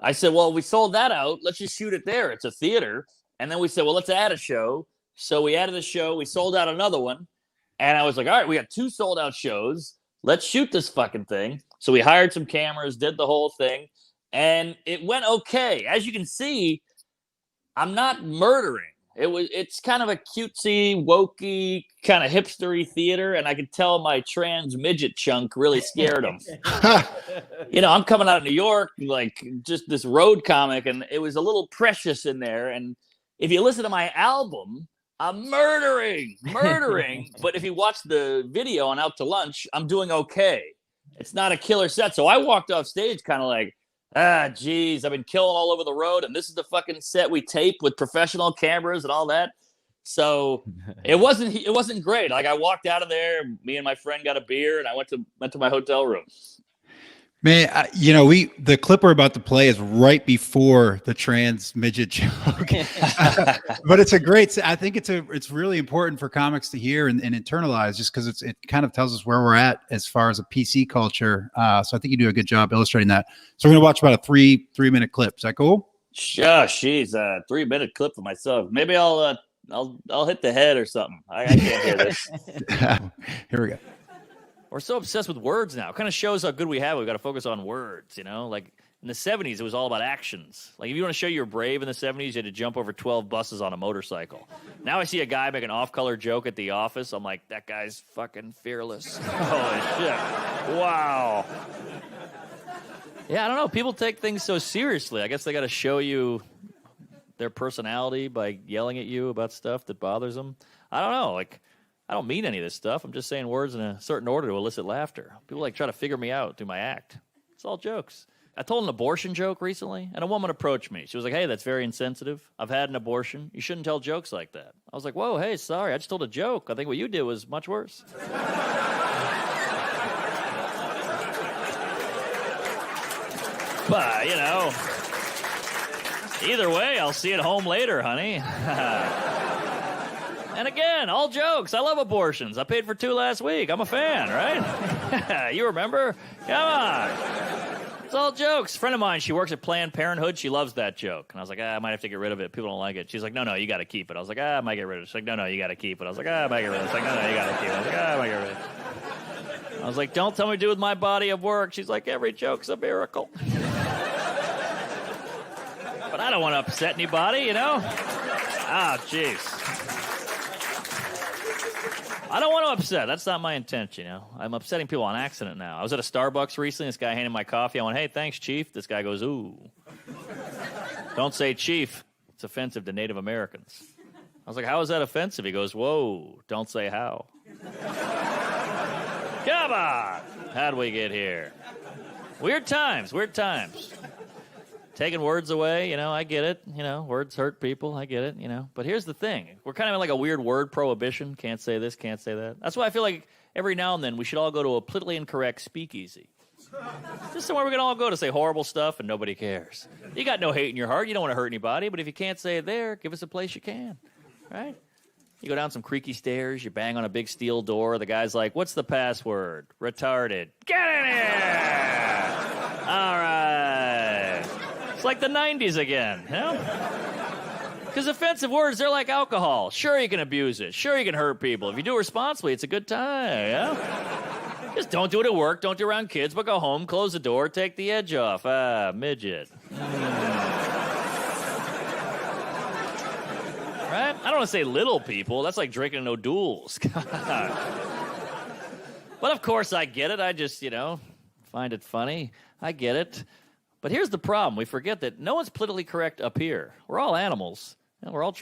I said, well, we sold that out. Let's just shoot it there. It's a theater. And then we said, well, let's add a show. So we added a show. We sold out another one. And I was like, all right, we got 2 sold out shows. Let's shoot this fucking thing. So we hired some cameras, did the whole thing. And it went okay. As you can see, I'm not murdering. It's kind of a cutesy, wokey, kind of hipstery theater, and I could tell my trans midget chunk really scared him. I'm coming out of New York, like just this road comic, and it was a little precious in there. And if you listen to my album, I'm murdering. But if you watch the video on Out to Lunch, I'm doing okay. It's not a killer set. So I walked off stage kind of like, geez, I've been killing all over the road, and this is the fucking set we tape with professional cameras and all that. So it wasn't great. Like, I walked out of there, me and my friend got a beer, and I went to my hotel room. Man, the clip we're about to play is right before the trans midget joke, but it's I think it's really important for comics to hear and internalize, just because it kind of tells us where we're at as far as a PC culture. So I think you do a good job illustrating that. So we're gonna watch about a 3-minute clip. Is that cool? Sure, she's a 3-minute clip for myself. Maybe I'll hit the head or something. I can't hear this. Here we go. We're so obsessed with words now. It kind of shows how good we have it. We've got to focus on words, Like in the 70s, it was all about actions. Like if you want to show you're brave in the 70s, you had to jump over 12 buses on a motorcycle. Now I see a guy make an off-color joke at the office. I'm like, that guy's fucking fearless. Holy shit. Wow. Yeah, I don't know. People take things so seriously. I guess they got to show you their personality by yelling at you about stuff that bothers them. I don't know. I don't mean any of this stuff. I'm just saying words in a certain order to elicit laughter. People try to figure me out through my act. It's all jokes. I told an abortion joke recently, and a woman approached me. She was like, hey, that's very insensitive. I've had an abortion. You shouldn't tell jokes like that. I was like, whoa, hey, sorry. I just told a joke. I think what you did was much worse. But, either way, I'll see you at home later, honey. And again, all jokes. I love abortions. I paid for 2 last week. I'm a fan, right? You remember? Come on. It's all jokes. A friend of mine, she works at Planned Parenthood. She loves that joke. And I was like, I might have to get rid of it. People don't like it. She's like, no, you got to keep it. I was like, I might get rid of it. She's like, no, you got to keep it. I was like, I might get rid of it. She's like, no, you got to keep it. I was like, I might get rid of it. I was like, don't tell me to do with my body of work. She's like, every joke's a miracle. But I don't want to upset anybody, jeez. I don't want to upset. That's not my intention, I'm upsetting people on accident now. I was at a Starbucks recently. This guy handed my coffee. I went, hey, thanks, Chief. This guy goes, ooh. Don't say Chief. It's offensive to Native Americans. I was like, how is that offensive? He goes, whoa, don't say how. Come on. How'd we get here? Weird times. Taking words away, I get it. Words hurt people. I get it, But here's the thing. We're kind of in like a weird word prohibition. Can't say this, can't say that. That's why I feel like every now and then we should all go to a politically incorrect speakeasy. Just somewhere we can all go to say horrible stuff and nobody cares. You got no hate in your heart. You don't want to hurt anybody. But if you can't say it there, give us a place you can. Right? You go down some creaky stairs. You bang on a big steel door. The guy's like, what's the password? Retarded. Get in here! All right. It's like the 90s again. You know? Because offensive words, they're like alcohol. Sure, you can abuse it. Sure, you can hurt people. If you do it responsibly, it's a good time, yeah? Just don't do it at work. Don't do it around kids, but go home, close the door, take the edge off. Midget. Right? I don't want to say little people. That's like drinking in O'Doul's. But of course, I get it. I just, find it funny. I get it. But here's the problem. We forget that no one's politically correct up here. We're all animals. We're all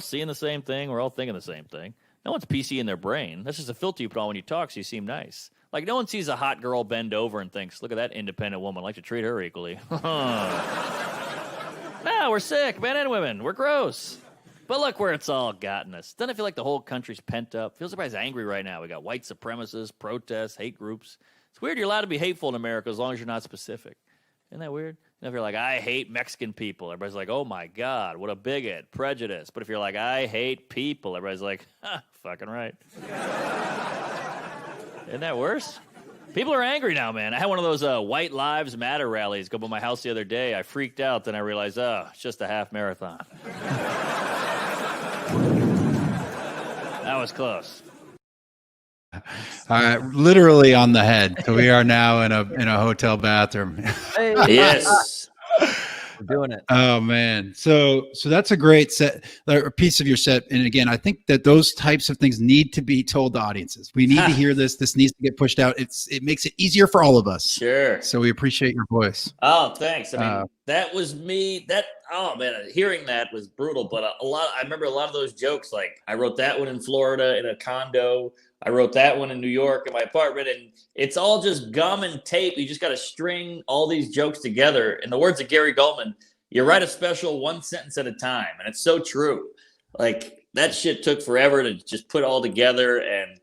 seeing the same thing. We're all thinking the same thing. No one's PC in their brain. That's just a filter you put on when you talk so you seem nice. Like, no one sees a hot girl bend over and thinks, look at that independent woman. I'd like to treat her equally. No, we're sick, men and women. We're gross. But look where it's all gotten us. Doesn't it feel like the whole country's pent up? Feels like everybody's angry right now. We got white supremacists, protests, hate groups. It's weird you're allowed to be hateful in America as long as you're not specific. Isn't that weird? If you're like, I hate Mexican people, everybody's like, oh my God, what a bigot, prejudice. But if you're like, I hate people, everybody's like, fucking right. Isn't that worse? People are angry now, man. I had one of those White Lives Matter rallies go by my house the other day. I freaked out, then I realized, it's just a half marathon. That was close. Literally on the head. So we are now in a hotel bathroom. Hey, Yes. we're doing it. Oh man. So that's a great a piece of your set. And again, I think that those types of things need to be told to audiences. We need to hear this. This needs to get pushed out. It makes it easier for all of us. Sure. So we appreciate your voice. Oh, thanks. I mean, that was me. Oh man, hearing that was brutal. But I remember a lot of those jokes. Like, I wrote that one in Florida in a condo. I wrote that one in New York in my apartment, and it's all just gum and tape. You just got to string all these jokes together. In the words of Gary Gulman, you write a special one sentence at a time, and it's so true. Like, that shit took forever to just put all together, and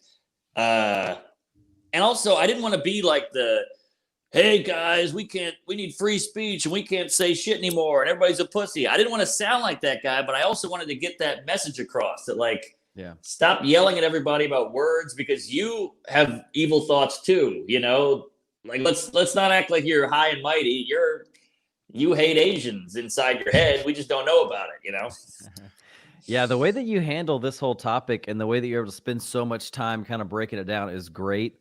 also I didn't want to be like hey guys, we need free speech and we can't say shit anymore and everybody's a pussy. I didn't want to sound like that guy, but I also wanted to get that message across that, like, stop yelling at everybody about words because you have evil thoughts too, Like, let's not act like you're high and mighty. You hate Asians inside your head. We just don't know about it, Yeah, the way that you handle this whole topic and the way that you're able to spend so much time kind of breaking it down is great.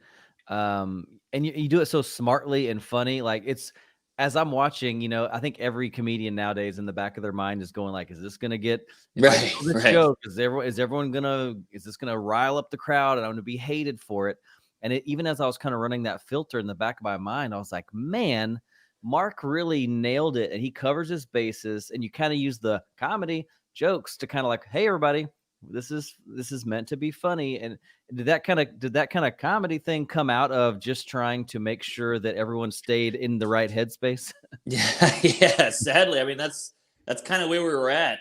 And you do it so smartly and funny. Like, it's, as I'm watching, I think every comedian nowadays in the back of their mind is going like, is this going to get right? Joke? Is everyone is this going to rile up the crowd and I'm going to be hated for it? And even as I was kind of running that filter in the back of my mind, I was like, man, Mark really nailed it. And he covers his bases, and you kind of use the comedy jokes to kind of like, hey, everybody, this is meant to be funny. And did that kind of comedy thing come out of just trying to make sure that everyone stayed in the right headspace? Yeah, sadly. I mean, that's kind of where we were at.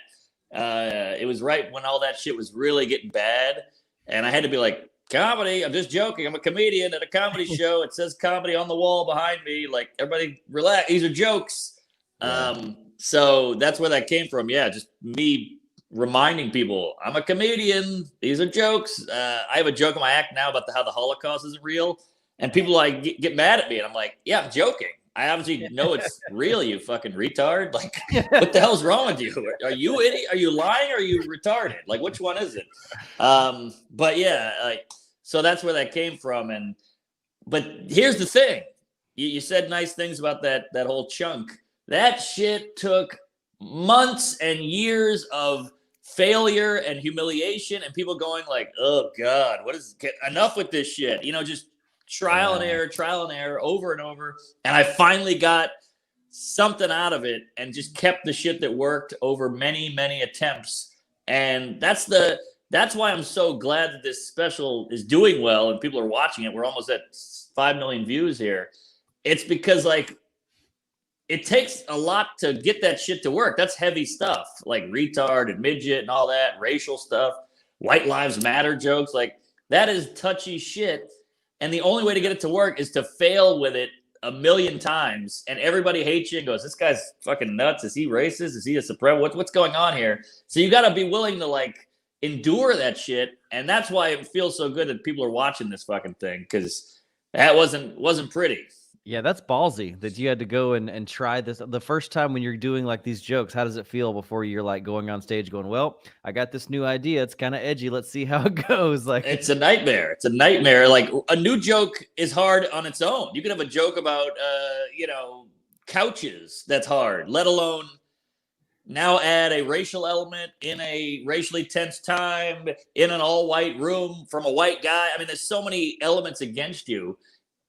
It was right when all that shit was really getting bad. And I had to be like, comedy, I'm just joking. I'm a comedian at a comedy show. It says comedy on the wall behind me. Like, everybody relax. These are jokes. So that's where that came from. Yeah, just me reminding people I'm a comedian. These are jokes. I have a joke in my act now about how the Holocaust isn't real, and people like get mad at me, and I'm like, yeah, I'm joking. I obviously know it's real, you fucking retard. Like, what the hell's wrong with you? Are you idiot? Are you lying? Or are you retarded? Like, which one is it? But yeah, like, so that's where that came from. But here's the thing: you said nice things about that whole chunk. That shit took months and years of failure and humiliation, and people going like, oh God, enough with this shit. Just trial and error over and over. And I finally got something out of it and just kept the shit that worked over many, many attempts. And that's why I'm so glad that this special is doing well and people are watching it. We're almost at 5 million views here. It's because, like, it takes a lot to get that shit to work. That's heavy stuff, like retard and midget and all that, racial stuff, White Lives Matter jokes. Like, that is touchy shit. And the only way to get it to work is to fail with it a million times, and everybody hates you and goes, "This guy's fucking nuts. Is he racist? Is he a supreme? What's going on here?" So you got to be willing to like endure that shit, and that's why it feels so good that people are watching this fucking thing, because that wasn't pretty. Yeah, that's ballsy that you had to go and try this. The first time when you're doing like these jokes, how does it feel before you're like going on stage going, well, I got this new idea. It's kind of edgy. Let's see how it goes. Like, It's a nightmare. It's a nightmare. Like, a new joke is hard on its own. You can have a joke about, couches. That's hard, let alone now add a racial element in a racially tense time in an all white room from a white guy. I mean, there's so many elements against you.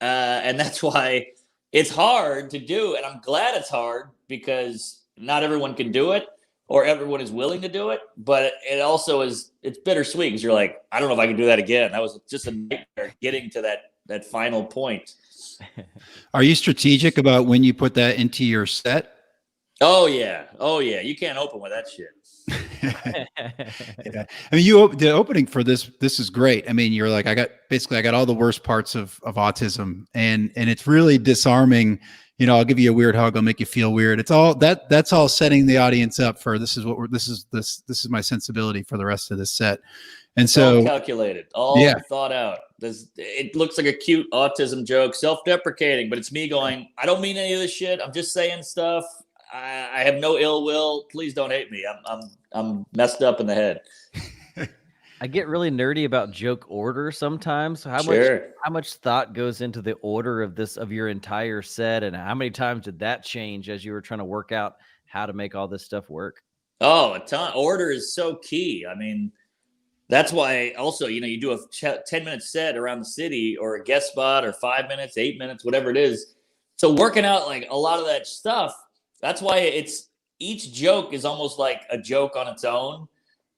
And that's why it's hard to do. And I'm glad it's hard, because not everyone can do it or everyone is willing to do it. But it also it's bittersweet, because you're like, I don't know if I can do that again. That was just a nightmare getting to that final point. Are you strategic about when you put that into your set? Oh, yeah. You can't open with that shit. Yeah. I mean, the opening for this is great. I mean, you're like, I got all the worst parts of autism, and it's really disarming. You know, I'll give you a weird hug, I'll make you feel weird. It's all that's all setting the audience up for this is my sensibility for the rest of this set. And so all calculated, all thought out. It looks like a cute autism joke, self-deprecating, but it's me going, I don't mean any of this shit. I'm just saying stuff. I have no ill will. Please don't hate me. I'm messed up in the head. I get really nerdy about joke order sometimes. How much thought goes into the order of your entire set, and how many times did that change as you were trying to work out how to make all this stuff work? Oh, a ton. Order is so key. I mean, that's why also, you do a 10-minute set around the city, or a guest spot, or 5 minutes, 8 minutes, whatever it is. So working out like a lot of that stuff, that's why each joke is almost like a joke on its own.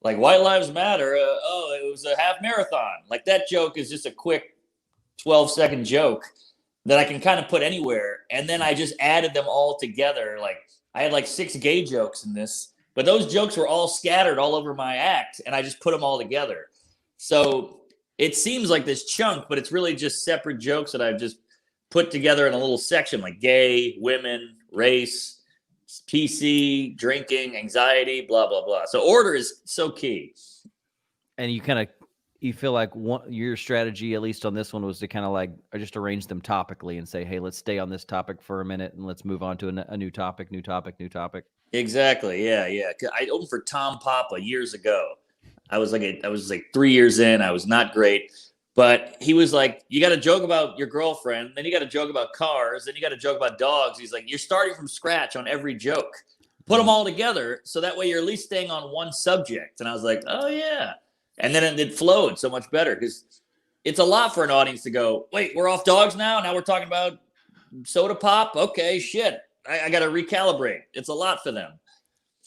Like White Lives Matter. It was a half marathon. Like, that joke is just a quick 12-second joke that I can kind of put anywhere. And then I just added them all together. Like, I had like 6 gay jokes in this, but those jokes were all scattered all over my act, and I just put them all together. So it seems like this chunk, but it's really just separate jokes that I've just put together in a little section, like gay, women, race, PC, drinking, anxiety, blah, blah, blah. So order is so key. And you feel like your strategy, at least on this one, was to kind of like just arrange them topically and say, hey, let's stay on this topic for a minute and let's move on to a new topic. Exactly. Yeah. I opened for Tom Papa years ago. I was like 3 years in. I was not great. But he was like, you got to joke about your girlfriend, then you got to joke about cars, then you got to joke about dogs. He's like, you're starting from scratch on every joke. Put them all together, so that way you're at least staying on one subject. And I was like, oh, yeah. And then it flowed so much better, because it's a lot for an audience to go, wait, we're off dogs now? Now we're talking about soda pop? Okay, shit. I got to recalibrate. It's a lot for them.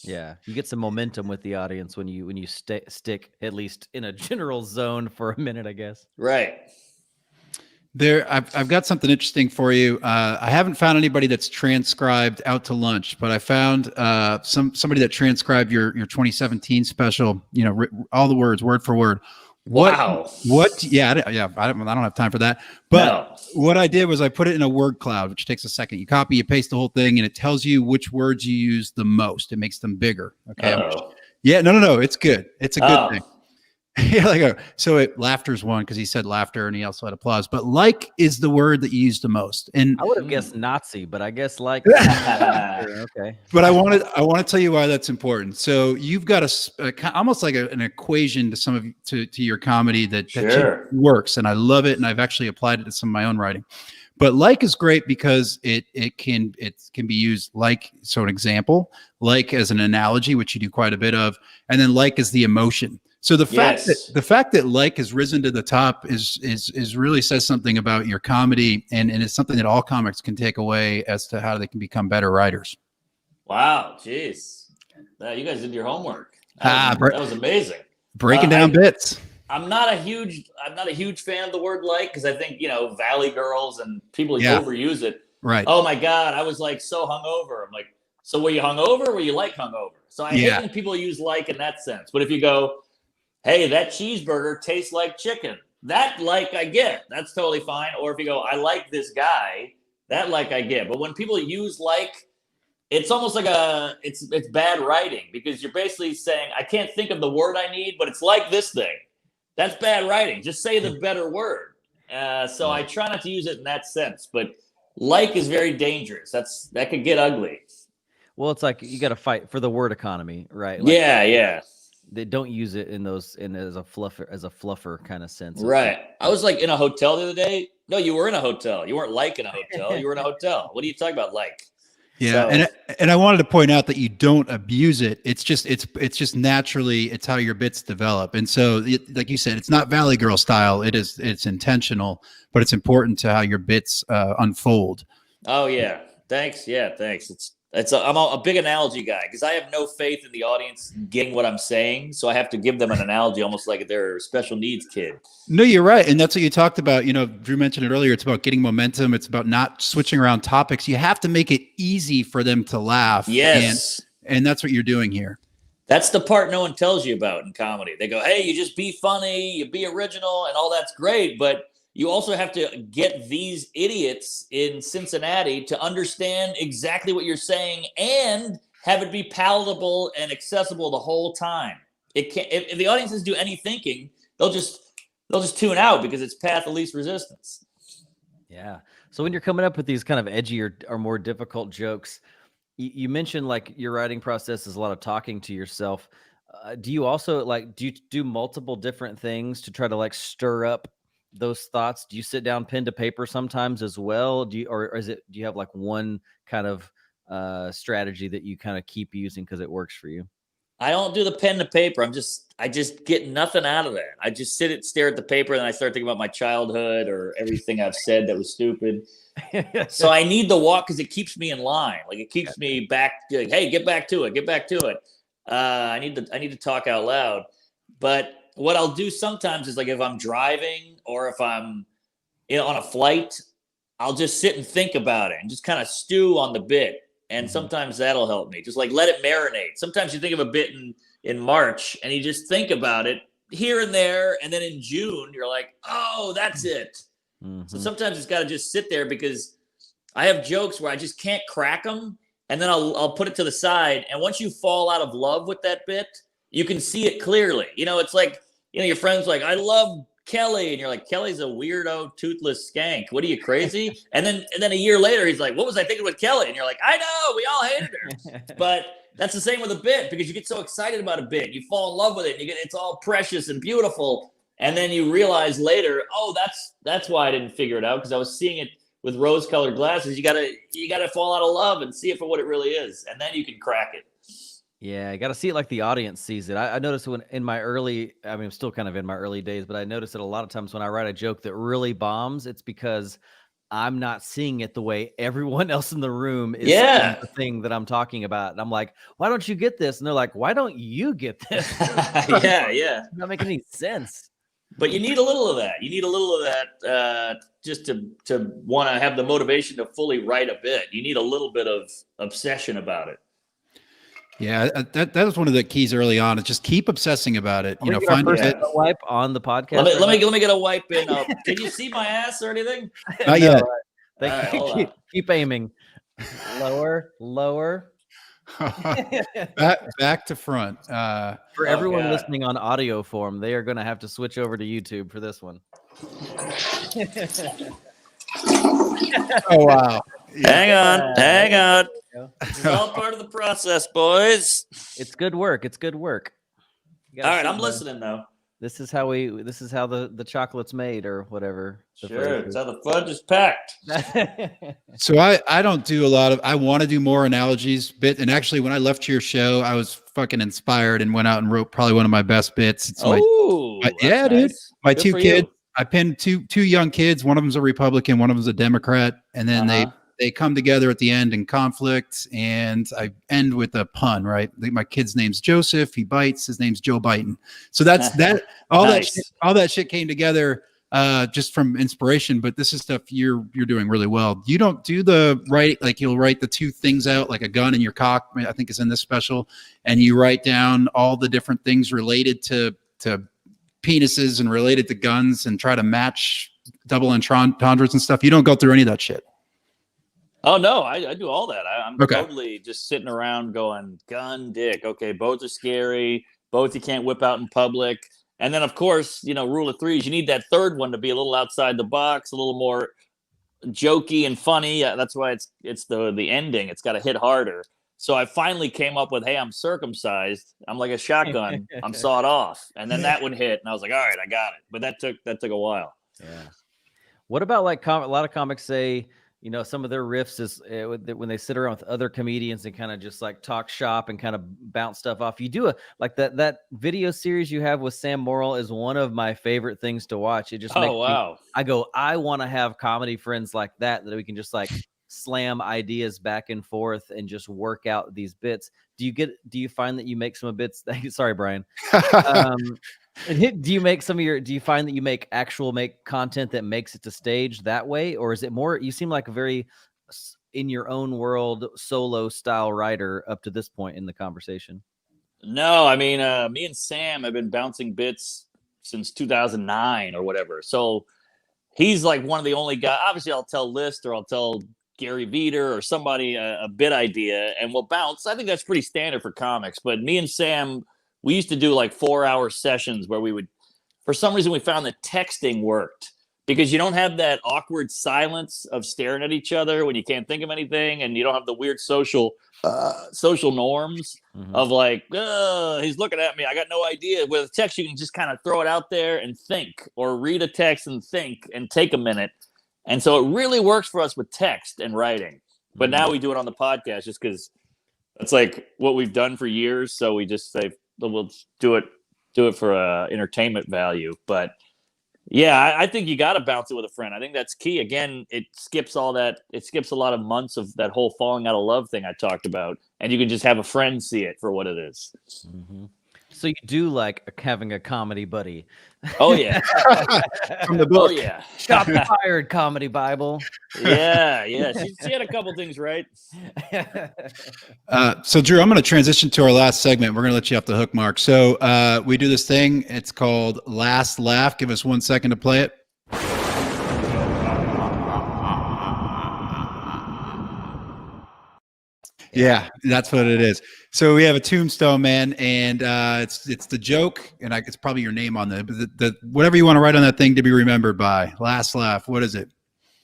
Yeah, you get some momentum with the audience when you stick at least in a general zone for a minute, I guess. Right. I've got something interesting for you. I haven't found anybody that's transcribed Out to Lunch, but I found somebody that transcribed your 2017 special. All the words word for word. Wow. What? Yeah. I don't have time for that. But What I did was I put it in a word cloud, which takes a second. You copy, you paste the whole thing, and it tells you which words you use the most. It makes them bigger. Okay. Yeah. No. It's good. It's a good thing. Yeah. So laughter's one, because he said laughter and he also had applause. But like is the word that you use the most. And I would have guessed Nazi, but I guess like. Okay. But I want to tell you why that's important. So you've got almost like an equation to your comedy that works, and I love it, and I've actually applied it to some of my own writing. But like is great because it can be used like, so an example, like as an analogy, which you do quite a bit of, and then like is the emotion. So the fact that like has risen to the top is really says something about your comedy, and it's something that all comics can take away as to how they can become better writers. Wow, jeez, you guys did your homework. That was amazing. Breaking down bits. I'm not a huge fan of the word like, because I think Valley Girls and people overuse it. Right. Oh my God, I was like so hungover. I'm like, so were you hungover or were you like hungover? So I hate when people use like in that sense. But if you go, hey, that cheeseburger tastes like chicken, that like I get, that's totally fine. Or if you go, I like this guy, That like I get. But when people use like, it's almost like it's bad writing because you're basically saying, I can't think of the word I need, but it's like this thing. That's bad writing. Just say the better word. So I try not to use it in that sense. But like is very dangerous. That could get ugly. Well, it's like you got to fight for the word economy, right? Like, Yeah. They don't use it as a fluffer kind of sense. Right. I was like in a hotel the other day. No, you were in a hotel. You weren't like in a hotel. You were in a hotel. What are you talking about? Like? Yeah, So, and I wanted to point out that you don't abuse it. It's just naturally it's how your bits develop. And so, like you said, it's not Valley Girl style. It's intentional, but it's important to how your bits unfold. oh yeah, thanks. Yeah, thanks. I'm a big analogy guy because I have no faith in the audience getting what I'm saying, so I have to give them an analogy, almost like they're a special needs kid. No, you're right, and that's what you talked about. You know, Drew mentioned it earlier. It's about getting momentum. It's about not switching around topics. You have to make it easy for them to laugh. Yes, and that's what you're doing here. That's the part no one tells you about in comedy. They go, "Hey, you just be funny, you be original, and all that's great, but." You also have to get these idiots in Cincinnati to understand exactly what you're saying and have it be palatable and accessible the whole time. It can't. If the audiences do any thinking, they'll just tune out because it's path of least resistance. Yeah. So when you're coming up with these kind of edgy or more difficult jokes, you mentioned like your writing process is a lot of talking to yourself. Do you also do you do multiple different things to try to like stir up those thoughts? Do you sit down pen to paper sometimes as well? Do you have like one kind of strategy that you kind of keep using because it works for you? I don't do the pen to paper. I just get nothing out of that. I just stare at the paper, and I start thinking about my childhood or everything I've said that was stupid. So I need the walk because it keeps me in line. Like it keeps me back. Like, hey, get back to it. Get back to it. I need to talk out loud. But what I'll do sometimes is like if I'm driving or if I'm on a flight, I'll just sit and think about it and just kind of stew on the bit. And sometimes that'll help me. Just like let it marinate. Sometimes you think of a bit in March and you just think about it here and there. And then in June, you're like, oh, that's it. Mm-hmm. So sometimes it's got to just sit there because I have jokes where I just can't crack them. And then I'll put it to the side. And once you fall out of love with that bit, you can see it clearly. It's like, your friend's like, I love Kelly. And you're like, Kelly's a weirdo, toothless skank. What are you, crazy? and then a year later, he's like, what was I thinking with Kelly? And you're like, I know, we all hated her. But that's the same with a bit because you get so excited about a bit. You fall in love with it. And it's all precious and beautiful. And then you realize later, oh, that's why I didn't figure it out because I was seeing it with rose-colored glasses. You gotta fall out of love and see it for what it really is. And then you can crack it. Yeah, I got to see it like the audience sees it. I noticed when I'm still kind of in my early days, but I noticed that a lot of times when I write a joke that really bombs, it's because I'm not seeing it the way everyone else in the room is seeing the thing that I'm talking about. And I'm like, why don't you get this? And they're like, why don't you get this? Yeah. It's not making any sense. But you need a little of that. You need a little of that just to want to have the motivation to fully write a bit. You need a little bit of obsession about it. Yeah, that was one of the keys early on. Is just keep obsessing about it. Find a wipe on the podcast. Let me get a wipe in. Can you see my ass or anything? Not yet. Keep aiming. Lower. back to front. For everyone listening on audio form, they are going to have to switch over to YouTube for this one. Oh wow! Hang on. It's all part of the process, boys. It's good work. All right, I'm listening though. This is how the chocolate's made or whatever. Sure, it's how the fudge is packed. So I don't do a lot of, I want to do more analogies bit. And actually when I left your show, I was fucking inspired and went out and wrote probably one of my best bits. It's nice. Dude. My Good two kids, you. I pinned two young kids. One of them's a Republican, one of them's a Democrat. And then they come together at the end in conflict, and I end with a pun, right? My kid's name's Joseph. He bites. His name's Joe Biden. So that's that. All that shit came together just from inspiration. But this is stuff you're doing really well. You don't do the right, like you'll write the two things out, like a gun in your cock, I think is in this special, and you write down all the different things related to penises and related to guns, and try to match double entendres and stuff. You don't go through any of that shit. Oh no, I do all that. I'm Okay. totally just sitting around going gun dick. Okay, both are scary. Both you can't whip out in public. And then of course, rule of threes. You need that third one to be a little outside the box, a little more jokey and funny. That's why it's the ending. It's got to hit harder. So I finally came up with, "Hey, I'm circumcised. I'm like a shotgun. I'm sawed off." And then that one hit, and I was like, "All right, I got it." But that took a while. Yeah. What about like a lot of comics say, some of their riffs is when they sit around with other comedians and kind of just like talk shop and kind of bounce stuff off. You do that video series you have with Sam Morrill is one of my favorite things to watch. It just makes wow. I want to have comedy friends like that we can just like slam ideas back and forth and just work out these bits. Do you find that you make some bits? Sorry, Brian. Do you find that you make content that makes it to stage that way, or is it more, you seem like a very in your own world solo style writer up to this point in the conversation? No, I mean, me and Sam have been bouncing bits since 2009 or whatever. So he's like one of the only guys. Obviously, I'll tell List or I'll tell Gary Veeder or somebody a bit idea, and we'll bounce. I think that's pretty standard for comics. But me and Sam, we used to do like 4-hour sessions where we would, for some reason, we found that texting worked because you don't have that awkward silence of staring at each other when you can't think of anything, and you don't have the weird social norms of like, he's looking at me, I got no idea. With a text, you can just kind of throw it out there and think, or read a text and think and take a minute. And so it really works for us with text and writing. But now we do it on the podcast just because it's like what we've done for years. So we just say, we'll do it for entertainment value. But yeah, I think you got to bounce it with a friend. I think that's key. Again, it skips all that. It skips a lot of months of that whole falling out of love thing I talked about. And you can just have a friend see it for what it is. Mm-hmm. So you do like having a comedy buddy. Oh, yeah. From the book. Oh, yeah. Shot fired comedy Bible. Yeah. She had a couple things right. So Drew, I'm going to transition to our last segment. We're going to let you off the hook, Mark. So we do this thing. It's called Last Laugh. Give us 1 second to play it. Yeah, that's what it is. So we have a tombstone, man, and it's the joke, and it's probably your name on the whatever you want to write on that thing to be remembered by. Last laugh. What is it?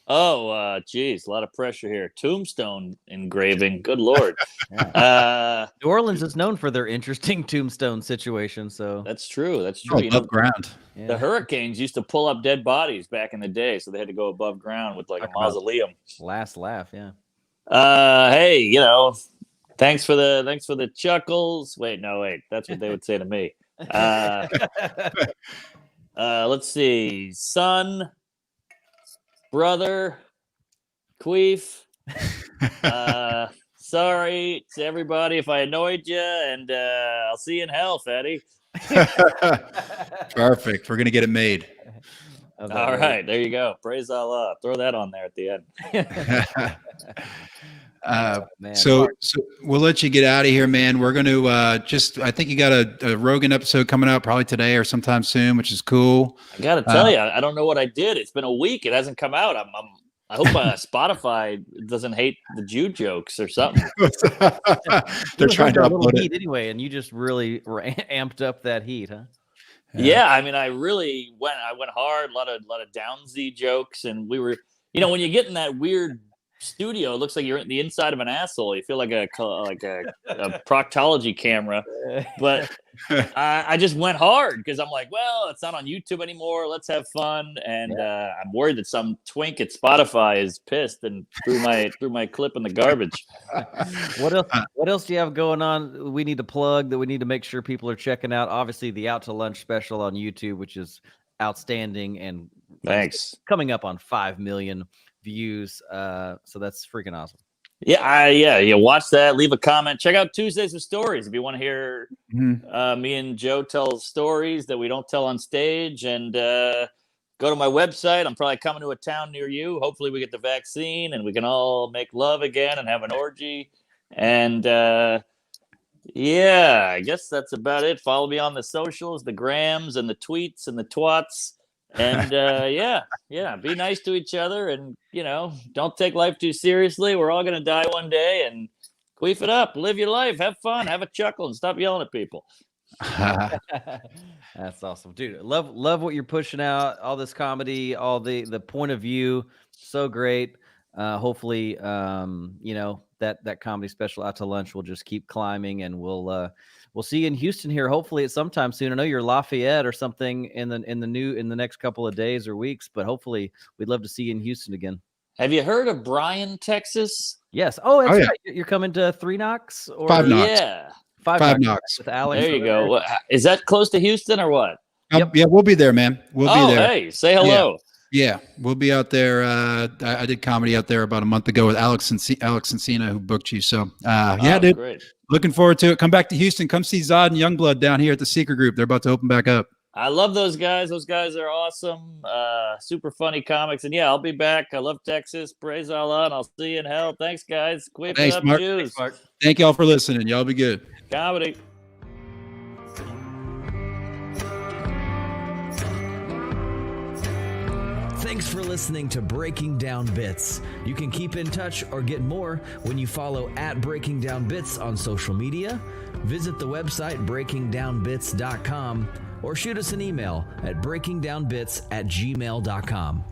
Oh, geez, a lot of pressure here. Tombstone engraving. Good Lord. New Orleans is known for their interesting tombstone situation. So that's true. That's true. Above ground. Yeah. The Hurricanes used to pull up dead bodies back in the day, so they had to go above ground with like a mausoleum. Last laugh, yeah. Hey, thanks for the chuckles. Wait, that's what they would say to me. Let's see, son, brother, queef. Sorry to everybody if I annoyed you, and I'll see you in hell, Fatty. Perfect. We're gonna get it made. All right, there you go. Praise Allah. Throw that on there at the end. Man, so we'll let you get out of here, man. We're going to I think you got a Rogan episode coming out probably today or sometime soon, which is cool. I got to tell you, I don't know what I did. It's been a week. It hasn't come out. I hope Spotify doesn't hate the Jew jokes or something. They're trying to upload it anyway, and you just really amped up that heat, huh? Yeah, I mean, I went hard. A lot of Downsy jokes, and we were, when you get in that weird studio, it looks like you're in the inside of an asshole. You feel like a proctology camera, but I just went hard because I'm like, well, it's not on YouTube anymore. Let's have fun, and I'm worried that some twink at Spotify is pissed and threw my clip in the garbage. What else do you have going on? We need to plug that. We need to make sure people are checking out. Obviously, the Out to Lunch special on YouTube, which is outstanding, and thanks. Coming up on 5 million views, so that's freaking awesome. Yeah, watch that, leave a comment, check out Tuesdays with Stories if you want to hear me and Joe tell stories that we don't tell on stage, and go to my website. I'm probably coming to a town near you. Hopefully we get the vaccine and we can all make love again and have an orgy, and I guess that's about it. Follow me on the socials, the grams and the tweets and the twats. And yeah, be nice to each other, and don't take life too seriously. We're all gonna die one day, and queef it up, live your life, have fun, have a chuckle, and stop yelling at people. That's awesome, dude. Love what you're pushing out. All this comedy, all the point of view, so great. Hopefully, that comedy special Out to Lunch will just keep climbing, and we'll see you in Houston here. Hopefully, at sometime soon. I know you're Lafayette or something in the next couple of days or weeks, but hopefully, we'd love to see you in Houston again. Have you heard of Bryan, Texas? Yes. Oh, that's yeah. right. You're coming to 3 Knocks or 5 Knocks. Yeah. Five Knocks with Alex. There you go. Is that close to Houston or what? Yep. Yeah, we'll be there, man. We'll be there. Hey, say hello. Yeah, we'll be out there. I did comedy out there about a month ago with Alex Encina, who booked you. So, dude, great. Looking forward to it. Come back to Houston. Come see Zod and Youngblood down here at the Seeker Group. They're about to open back up. I love those guys. Those guys are awesome. Super funny comics. And I'll be back. I love Texas. Praise Allah, and I'll see you in hell. Thanks, guys. Queef it up, Mark. Jews. Thanks, Mark. Thank y'all for listening. Y'all be good. Comedy. Thanks for listening to Breaking Down Bits. You can keep in touch or get more when you follow @Breaking Down Bits on social media, visit the website breakingdownbits.com, or shoot us an email at breakingdownbits@gmail.com.